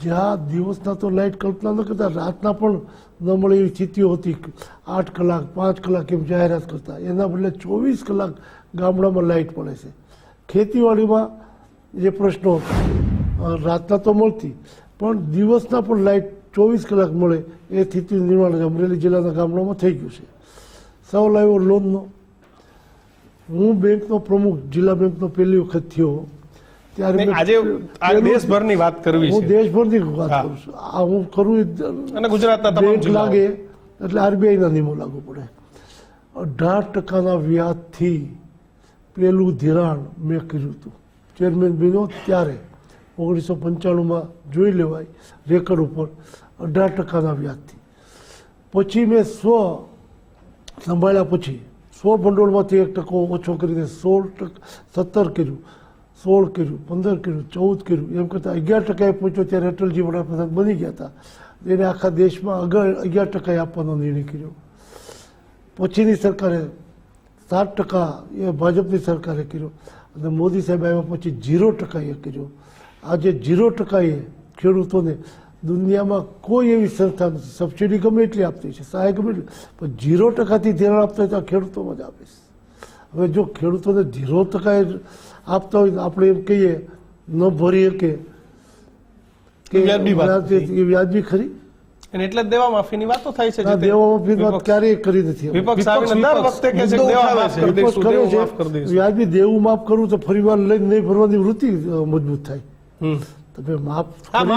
જ્યાં દિવસના તો લાઇટ કલ્પના ન કરતા, રાતના પણ ન મળે એવી સ્થિતિઓ હતી, 8 કલાક 5 કલાક એમ જાહેરાત કરતા, એના બદલે 24 કલાક ગામડામાં લાઇટ મળે છે. ખેતીવાડીમાં જે પ્રશ્નો હતા, રાતના તો મળતી પણ દિવસના પણ લાઇટ 24 કલાક મળે એ સ્થિતિનું નિર્માણ અમરેલી જિલ્લાના ગામડામાં થઈ ગયું છે. સવાલ આવ્યો લોનનો. હું બેંકનો પ્રમુખ, જિલ્લા બેંકનો પહેલી વખત થયો ત્યારે આજે દેશભરની વાત કરવી છે. હું દેશભરની વાત કરું છું. આ હું કરું અને ગુજરાતના તમામ બેંક જિલ્લાઓ લાગે એટલે આરબીઆઈના નિયમો લાગુ પડે. 18% વ્યાજથી પેલું ધિરાણ મેં કર્યું હતું ચેરમેન બન્યો ત્યારે 1995માં જોઈ લેવાય રેકર્ડ ઉપર, 18% વ્યાજથી. પછી મેં સંભાળ્યા પછી 100 ભંડોળમાંથી 1% ઓછો કરીને 17 કર્યું, 16 કર્યું, 15 કર્યું, 14 કર્યું, એમ કરતાં 11% પહોંચ્યો ત્યારે અટલજી વડાપ્રધાન બની ગયા હતા. એને આખા દેશમાં 11% આપવાનો નિર્ણય કર્યો. પછીની સરકારે 7% એ ભાજપની સરકારે કર્યો. અને મોદી સાહેબ આવ્યા પછી 0% એ કર્યો. આજે 0% એ ખેડૂતોને દુનિયામાં કોઈ એવી સંસ્થા નથી, સબસિડી ગમે એટલી આપતી છે, સહાય ગમે એટલી, પણ 0%થી ધિરાણ આપતા હોય તો આ ખેડૂતોમાં જ આપીશ. હવે જો ખેડૂતોને 0% આપતા હોય તો આપણે એમ કહીએ ન ભરી શકે કે વ્યાજબી ખરી? અને એટલે જ દેવા માફીની વાતો થાય છે. દેવા માફીની વાત ક્યારેય કરી નથી. વિપક્ષ આવીને દર વખતે કહે છે કે દેવા માફ કરી દઈશું, દેવું માફ કરી દઈશું. વ્યાજબી દેવું માફ કરવું તો ફરીવાર લઈને નહીં ભરવાની વૃત્તિ મજબૂત થાય. તમે માફ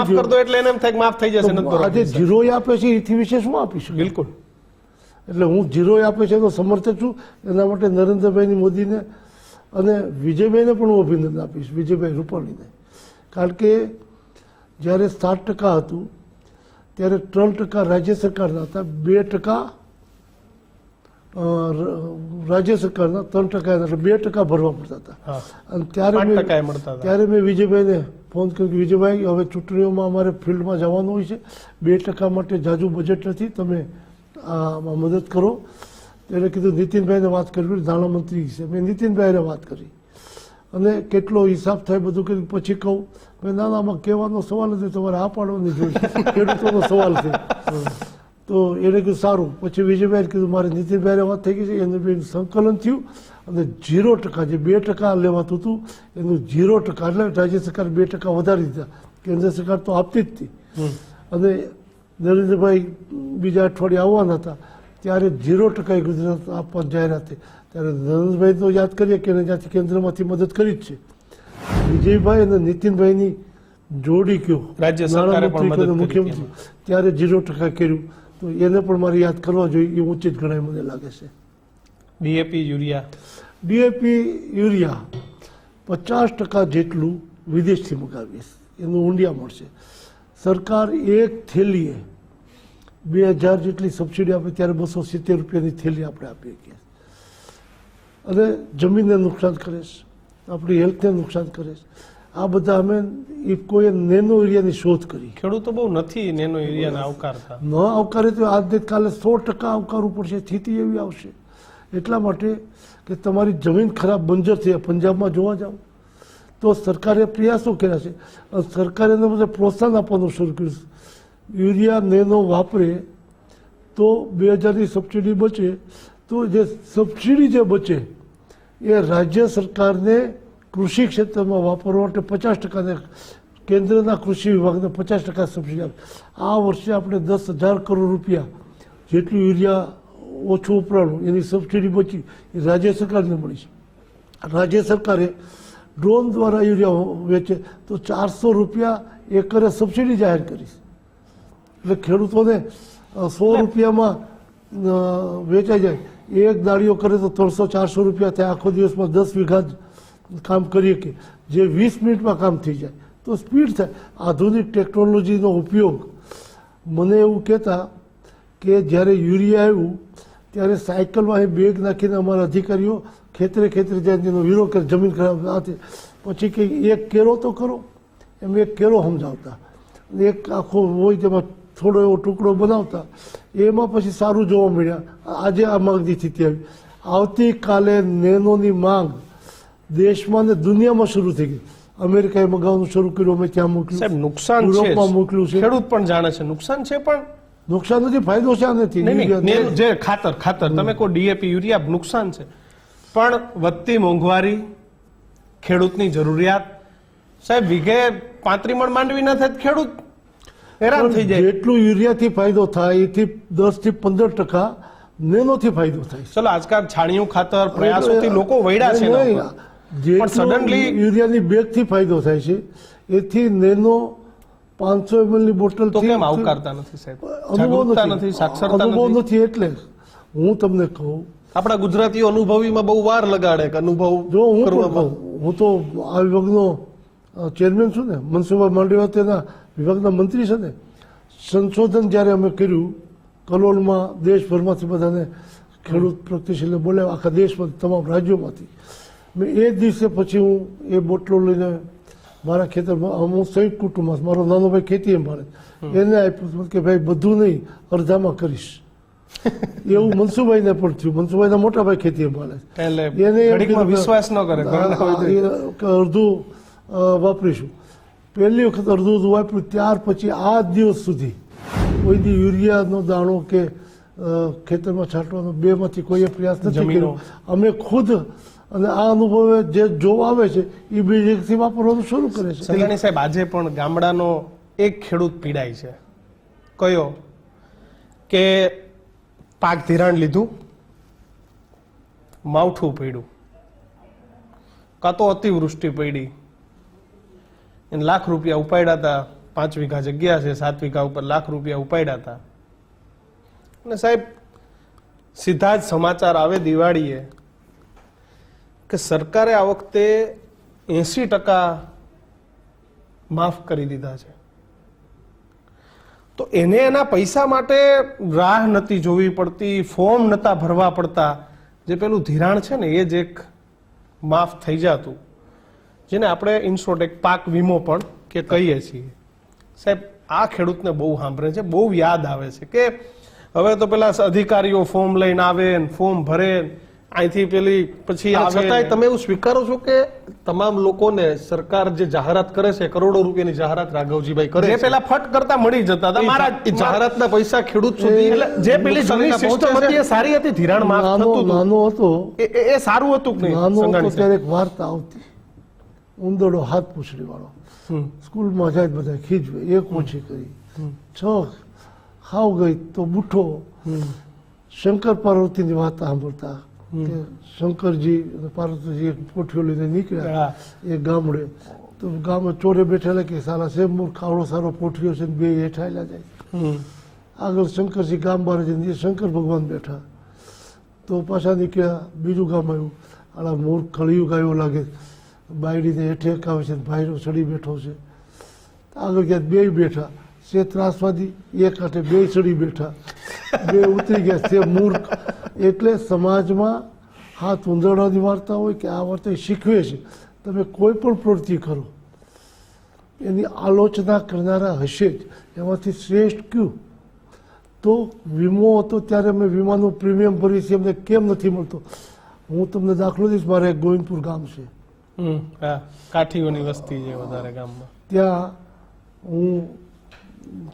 કરી દો એટલે એને એમ થાય કે માફ થઈ જશે. આજે 0 આપે છે એથી વિશે શું આપી શકે? બિલકુલ. એટલે હું 0 આપે છે તો સમર્થક છું. એના માટે નરેન્દ્રભાઈ મોદીને અને વિજયભાઈને પણ હું અભિનંદન આપીશ, વિજયભાઈ રૂપાણીને. કારણ કે જ્યારે 7% હતું ત્યારે 3% રાજ્ય સરકારના હતા, 2% રાજ્ય સરકારના, 3% એટલે 2% ભરવા પડતા હતા. અને ત્યારે મેં વિજયભાઈને ફોન કર્યો કે વિજયભાઈ હવે ચૂંટણીઓમાં અમારે ફિલ્ડમાં જવાનું હોય છે, 2% માટે જાજુ બજેટ નથી, તમે આમાં મદદ કરો. એને કીધું નીતિનભાઈને વાત કરવી, નાણામંત્રી છે. મેં નીતિનભાઈને વાત કરી અને કેટલો હિસાબ થાય બધું કર્યું. પછી કહું મેં ના આમાં કહેવાનો સવાલ નથી, તમારે આ પાડવાની જોઈએ, ખેડૂતોનો સવાલ છે. તો એને કીધું સારું. પછી વિજયભાઈએ કીધું મારે નીતિનભાઈને વાત થઈ ગઈ છે, એનું સંકલન થયું અને 0% જે 2% લેવાતું હતું એનું 0% એટલે રાજ્ય સરકારે 2% વધારી દીધા. કેન્દ્ર સરકાર તો આપતી જ હતી. અને નરેન્દ્રભાઈ બીજા અઠવાડિયે આવવાના હતા ત્યારે 0% ગુજરાત આપવાની જાહેરાત થઈ. ત્યારે નરેન્દ્રભાઈ તો યાદ કરીએ કે એને જ્યાંથી કેન્દ્રમાંથી મદદ કરી જ છે. વિજયભાઈ અને નીતિનભાઈની જોડી કયો, રાજ્ય સરકારે પણ મદદ કરી મુખ્યમંત્રી ત્યારે 0% કર્યું, તો એને પણ મારે યાદ કરવા જોઈએ, એ ઉચિત ગણાય મને લાગે છે. ડીએપી યુરિયા ડીએપી યુરિયા 50% જેટલું વિદેશથી મગાવીએ, એનું ઊંડિયા મળશે. સરકાર એક થેલીએ 2000 જેટલી સબસિડી આપે ત્યારે 270 રૂપિયાની થેલી આપણે આપીએ છીએ. અને જમીનને નુકસાન કરે છે, આપણી હેલ્થને નુકસાન કરે છે. આ બધા અમે ઇફકોએ નેનો એરિયાની શોધ કરી. ખેડૂતો બહુ નથી નેનો એરિયાને આવકારતા. ન આવકારે તો આજને કાલે 100% આવકારવું પડશે, સ્થિતિ એવી આવશે. એટલા માટે કે તમારી જમીન ખરાબ બંજર થઈ, પંજાબમાં જોવા જાઓ તો સરકારે પ્રયાસો કર્યા છે. સરકારે એને બધે પ્રોત્સાહન આપવાનું શરૂ કર્યું. યુરિયા નેનો વાપરે તો 2000ની સબસિડી બચે, તો જે સબસિડી જે બચે એ રાજ્ય સરકારને કૃષિ ક્ષેત્રમાં વાપરવા માટે 50% ને કેન્દ્રના કૃષિ વિભાગને 50% સબસિડી આપે. આ વર્ષે આપણે 10,000 કરોડ રૂપિયા જેટલું યુરિયા ઓછું ઉપરાણું એની સબસિડી બચી એ રાજ્ય સરકારને મળી છે. રાજ્ય સરકારે ડ્રોન દ્વારા યુરિયા વેચે તો 400 રૂપિયા એકરે સબસિડી જાહેર કરી. એટલે ખેડૂતોને 100 રૂપિયામાં વેચાઈ જાય. એક દાળીઓ કરે તો 300-400 રૂપિયા થાય. આખો દિવસમાં 10 વીઘા કામ કરીએ કે જે 20 મિનિટમાં કામ થઈ જાય તો સ્પીડ થાય. આધુનિક ટેકનોલોજીનો ઉપયોગ, મને એવું કહેતા કે જ્યારે યુરિયા આવ્યું ત્યારે સાયકલમાં એ બેગ નાખીને અમારા અધિકારીઓ ખેતરે જાય, એનો વિરોધ કરે, જમીન ખરાબ હતી. પછી કે એક કેરો તો કરો, એમ એક કેરો સમજાવતા, એક આખો હોય તેમાં થોડો એવો ટુકડો બનાવતા. એમાં પછી સારું જોવા મળ્યા. આજે આ માંગની સ્થિતિ આવી. આવતીકાલે નેનોની માંગ દેશમાં ને દુનિયામાં શરૂ થઈ ગઈ. અમેરિકાએ મગાવવાનું શરૂ કર્યું, અમે ત્યાં મોકલ્યું. સાહેબ નુકસાન છે, યુરોપમાં મોકલ્યું છે. ખેડૂત પણ જાણે છે નુકસાન છે, પણ નુકસાન નથી, ફાયદો છે નથી. નહીં, જે ખાતર તમે કહો ડીએપી યુરિયા નુકસાન છે, પણ વધતી મોંઘવારી, ખેડૂતની જરૂરિયાત, સાહેબ વીઘે 35 મણ માંડવી ન થાય ખેડૂત હેરાન થઈ જાય. જેટલું યુરિયાથી ફાયદો થાય એથી 10 થી 15% નેનોથી ફાયદો થાય. ચલો આજકાલ છાણિયું ખાતર પ્રયાસોથી લોકો વૈડા છે એના ઉપર. પણ સડનલી યુરિયાની બેગથી ફાયદો થાય છે, એથી નેનો 500 ml ની બોટલ તો કેમ આવકારતા નથી સાહેબ? જાગૃતતા નથી, સાક્ષરતા અનુભવ નથી. નથી. એટલે હું તમને કહું, આપણા ગુજરાતીઓ અનુભવીમાં બહુ વાર લગાડે કે અનુભવ જો હું પણ કરવામાં. કહું, હું તો આ વિભાગનો ચેરમેન છું ને, મનસુખભાઈ માંડવીયા તેના વિભાગના મંત્રી છે ને. સંશોધન જ્યારે અમે કર્યું કલોલમાં, દેશભરમાંથી બધાને ખેડૂત પ્રગતિશીલને બોલાવ્યા, આખા દેશમાંથી, તમામ રાજ્યોમાંથી. મેં એ દિવસે પછી હું એ બોટલો લઈને મારા ખેતરમાં, હું સંયુક્ત કુટુંબમાં, મારો નાનો ભાઈ ખેતી સંભાળે, એને આપ્યું કે ભાઈ બધું નહીં, અડધામાં કરીશ. એવું મનસુખભાઈને પણ થયું. મનસુખભાઈના મોટા ભાઈ ખેતી સંભાળે, એને ઘડીકમાં વિશ્વાસ ન કરે, અડધું વાપરીશું. પહેલી વખત અડધું વાપર્યું, ત્યાર પછી આ દિવસ સુધી કોઈ દી યુરિયાનો દાણો કે ખેતરમાં છાંટવાનો બેમાંથી કોઈએ પ્રયાસ નથી કર્યો. અમે ખુદ, અને આ અનુભવે જે જોવા આવે છે એ બીજેથી વાપરવાનું શરૂ કરે છે. સંઘાણી સાહેબ, આજે પણ ગામડાનો એક ખેડૂત પીડાય છે. કયો? કે પાક ધિરાણ લીધું, માવઠું પડ્યું, કાં તો અતિવૃષ્ટિ પડી, એને લાખ રૂપિયા ઉપાડ્યા હતા. 5 વીઘા જગ્યા છે, 7 વીઘા ઉપર લાખ રૂપિયા ઉપાડ્યા હતા. અને સાહેબ સીધા જ સમાચાર આવે દિવાળીએ કે સરકારે આ વખતે 80% માફ કરી દીધા છે. તો એને એના પૈસા માટે રાહ નથી જોવી પડતી, ફોર્મ નતા ભરવા પડતા. જે પેલું ધિરાણ છે ને એ જ એક માફ થઈ જતું, જેને આપણે ઇનશોર્ટ એક પાક વીમો પણ કે કહીએ છીએ. સાહેબ આ ખેડૂતને બહુ સાંભળે છે, બહુ યાદ આવે છે કે હવે તો પેલા અધિકારીઓ ફોર્મ લઈને આવે, ફોર્મ ભરે, અહીંથી પેલી પછી આવે. છતાંય તમે એવું સ્વીકારો છો કે તમામ લોકોને સરકાર જે જાહેરાત કરે છે, કરોડો રૂપિયાની જાહેરાત રાઘવજીભાઈ કરે જે છે, પેલા ફટ કરતા મળી જતા હતા, મારા એ જાહેરાતના પૈસા ખેડૂત સુધી, એટલે જે પેલી જૂની સિસ્ટમ હતી એ સારી હતી, ધિરાણ માફ થતું હતું. નાનો હતો એ સારું હતું કે નહીં? નાનો હતો સંઘાણી ત્યારે એક વાર્તા આવતી, ઉંદરડો હાથ પૂછડી વાળો સ્કૂલમાં જાય, બધા ખીજવે, એક ઓછી કરી, 6 હાવ ગઈ તો બુઠ્ઠો શંકર પાર્વતીની વાત સાંભળતા કે શંકરજી અને પાર્વતીજી એક પોઠીઓ લઈને નીકળ્યા એ ગામડે, તો ગામમાં ચોરે બેઠેલા કે સારા શેમૂર ખાવડો સારો પોઠીઓ છે ને બે હેઠાયેલા જાય. આગળ શંકરજી ગામ બહાર જઈને શંકર ભગવાન બેઠા, તો પાછા નીકળ્યા, બીજું ગામ આવ્યું, આલા મૂળ કળિયુગ આવ્યો લાગે, બાયડીને હેઠે એકાવે છે, ભાઈનો ચડી બેઠો છે. આગળ ગયા બે બેઠા છે ત્રાસવાદી, એક હાથે બે ચડી બેઠા, બે ઉતરી ગયા છે મૂર્ખ. એટલે સમાજમાં હાથ ઉંદરડાની વાર્તા હોય કે આ વાર્તા શીખવે છે. તમે કોઈ પણ પ્રવૃત્તિ કરો એની આલોચના કરનારા હશે જ, એમાંથી શ્રેષ્ઠ કયું? તો વીમો હતો ત્યારે અમે વીમાનું પ્રીમિયમ ભરીએ છીએ, અમને કેમ નથી મળતો? હું તમને દાખલો દઈશ, મારે એક ગોવિંદપુર ગામ છે, કાઠીઓની વસ્તી છે વધારે ગામમાં. ત્યાં હું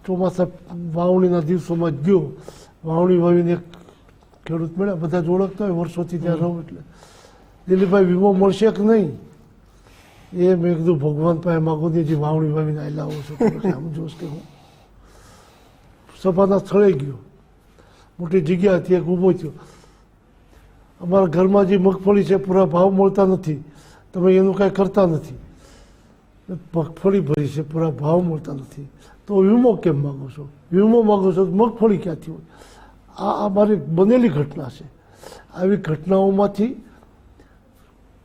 ચોમાસા વાવણીના દિવસોમાં ગયો, વાવણી વાવીને એક ખેડૂત મળ્યા, બધા જ ઓળખતા હોય વર્ષોથી ત્યાં રહું, એટલે દિલીપભાઈ વીમો મળશે કે નહીં? એ મેં કીધું ભગવાન પાસે માગો ને, જે વાવણી વાવીને આવેલા આવો છો સમજો કે હું સભાના સ્થળે ગયો, મોટી જગ્યા હતી, એક ઊભો થયો, અમારા ઘરમાં જે મગફળી છે પૂરા ભાવ મળતા નથી, તમે એનું કાંઈ કરતા નથી, મગફળી ભરી છે પૂરા ભાવ મળતા નથી, તો વીમો કેમ માગો છો? વીમો માગો છો તો મગફળી ક્યાંથી હોય? આ મારી બનેલી ઘટના છે. આવી ઘટનાઓમાંથી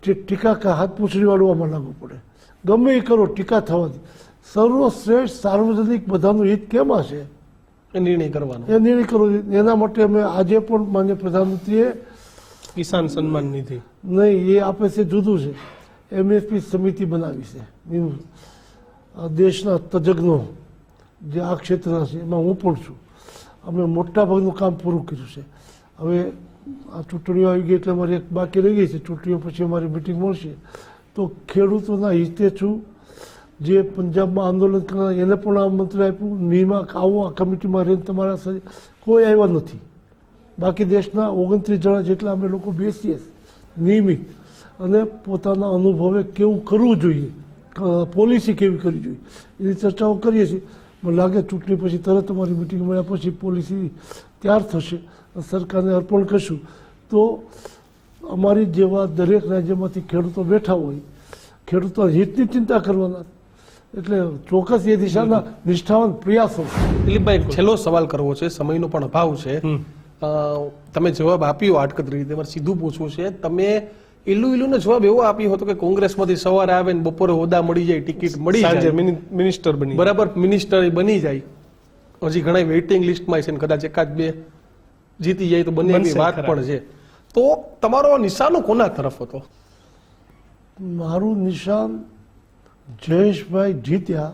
જે ટીકા હાથ પૂછડીવાળું આમાં લાગુ પડે. ગમે એ કરો ટીકા થવાથી. સર્વશ્રેષ્ઠ સાર્વજનિક બધાનું હિત કેમ હશે? એ નિર્ણય કરવાનો, એ નિર્ણય કરવો. એના માટે અમે આજે પણ માન્ય પ્રધાનમંત્રીએ કિસાન સન્માન નિધિ નહીં, એ આપે છે જુદું છે, MSP સમિતિ બનાવી છે. દેશના તજજ્ઞો જે આ ક્ષેત્રના છે એમાં હું પણ છું. અમે મોટાભાગનું કામ પૂરું કર્યું છે. હવે આ ચૂંટણીઓ આવી ગઈ એટલે અમારી એક બાકી રહી ગઈ છે, ચૂંટણીઓ પછી અમારી મિટિંગ મળશે. તો ખેડૂતોના હિતે છું. જે પંજાબમાં આંદોલન કરનાર એને પણ આમંત્રણ આપ્યું, નિયમક આવો આ કમિટીમાં રહીને તમારા સાથે, કોઈ આવ્યા નથી. બાકી દેશના 29 જણા જેટલા અમે લોકો બેસીએ નિયમિત, અને પોતાના અનુભવે કેવું કરવું જોઈએ, પોલિસી કેવી કરવી જોઈએ એની ચર્ચાઓ કરીએ છીએ. મને લાગે ચૂંટણી પછી તરત અમારી મિટિંગ મળ્યા પછી પોલિસી તૈયાર થશે, સરકારને અર્પણ કરશું. તો અમારી જેવા દરેક રાજ્યમાંથી ખેડૂતો બેઠા હોય, ખેડૂતોના હિતની ચિંતા કરવાના, એટલે ચોક્કસ એ દિશાના નિષ્ઠાવાન પ્રયાસો. દિલીપભાઈ, છેલ્લો સવાલ કરવો છે, સમયનો પણ અભાવ છે. તમે જવાબ આપ્યો આટકત રીતે, મારે સીધું પૂછવું છે. તમે ઈલુનો જવાબ એવો આપ્યો હતો કે કોંગ્રેસમાંથી સવારે આવે ને બપોરે હોદ્દા મળી જાય, ટિકિટ મળી જાય, મિનિસ્ટર બની, બરાબર, મિનિસ્ટર બની જાય. હજી ઘણા વેઇટિંગ લિસ્ટમાં છે ને કદાચ એકાદ બે જીતી જાય તો બને એવી વાત પણ છે. તો તમારો નિશાનો કોના તરફ હતો? મારું નિશાન જયેશભાઈ જીત્યા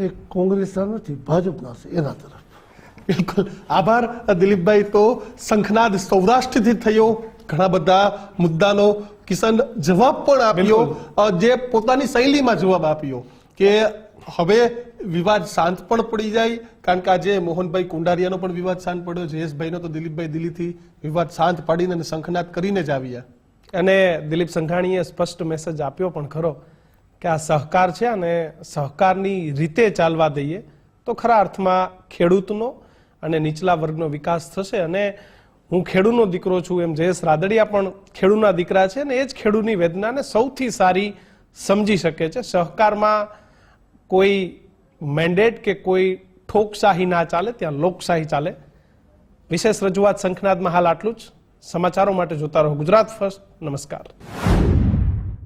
એ કોંગ્રેસના નથી, ભાજપના છે, એના તરફ. બિલકુલ આભાર દિલીપભાઈ. તો શંખનાદ સૌરાષ્ટ્રથી થયો, ઘણા બધા મુદ્દાનો કિશન જવાબ પણ આપ્યો, જે પોતાની શૈલીમાં જવાબ આપ્યો કે હવે વિવાદ શાંત પણ પડી જાય, કારણ કે આજે મોહનભાઈ કુંડારિયાનો પણ વિવાદ શાંત પડ્યો, જયેશભાઈનો તો દિલીપભાઈ દિલ્હીથી વિવાદ શાંત પાડીને અને શંખનાદ કરીને જ આવ્યા. અને દિલીપ સંઘાણીએ સ્પષ્ટ મેસેજ આપ્યો પણ ખરો કે આ સહકાર છે અને સહકારની રીતે ચાલવા દઈએ તો ખરા અર્થમાં ખેડૂતનો અને નીચલા વર્ગનો વિકાસ થશે. અને હું ખેડૂતનો દીકરો છું એમ જયેશ રાદડિયા પણ ખેડૂતના દીકરા છે અને એ જ ખેડૂતની વેદનાને સૌથી સારી સમજી શકે છે. સહકારમાં કોઈ મેન્ડેટ કે કોઈ ઠોકશાહી ના ચાલે, ત્યાં લોકશાહી ચાલે. વિશેષ રજૂઆત શંખનાદમાં હાલ આટલું જ. સમાચારો માટે જોતા રહો ગુજરાત ફર્સ્ટ. નમસ્કાર.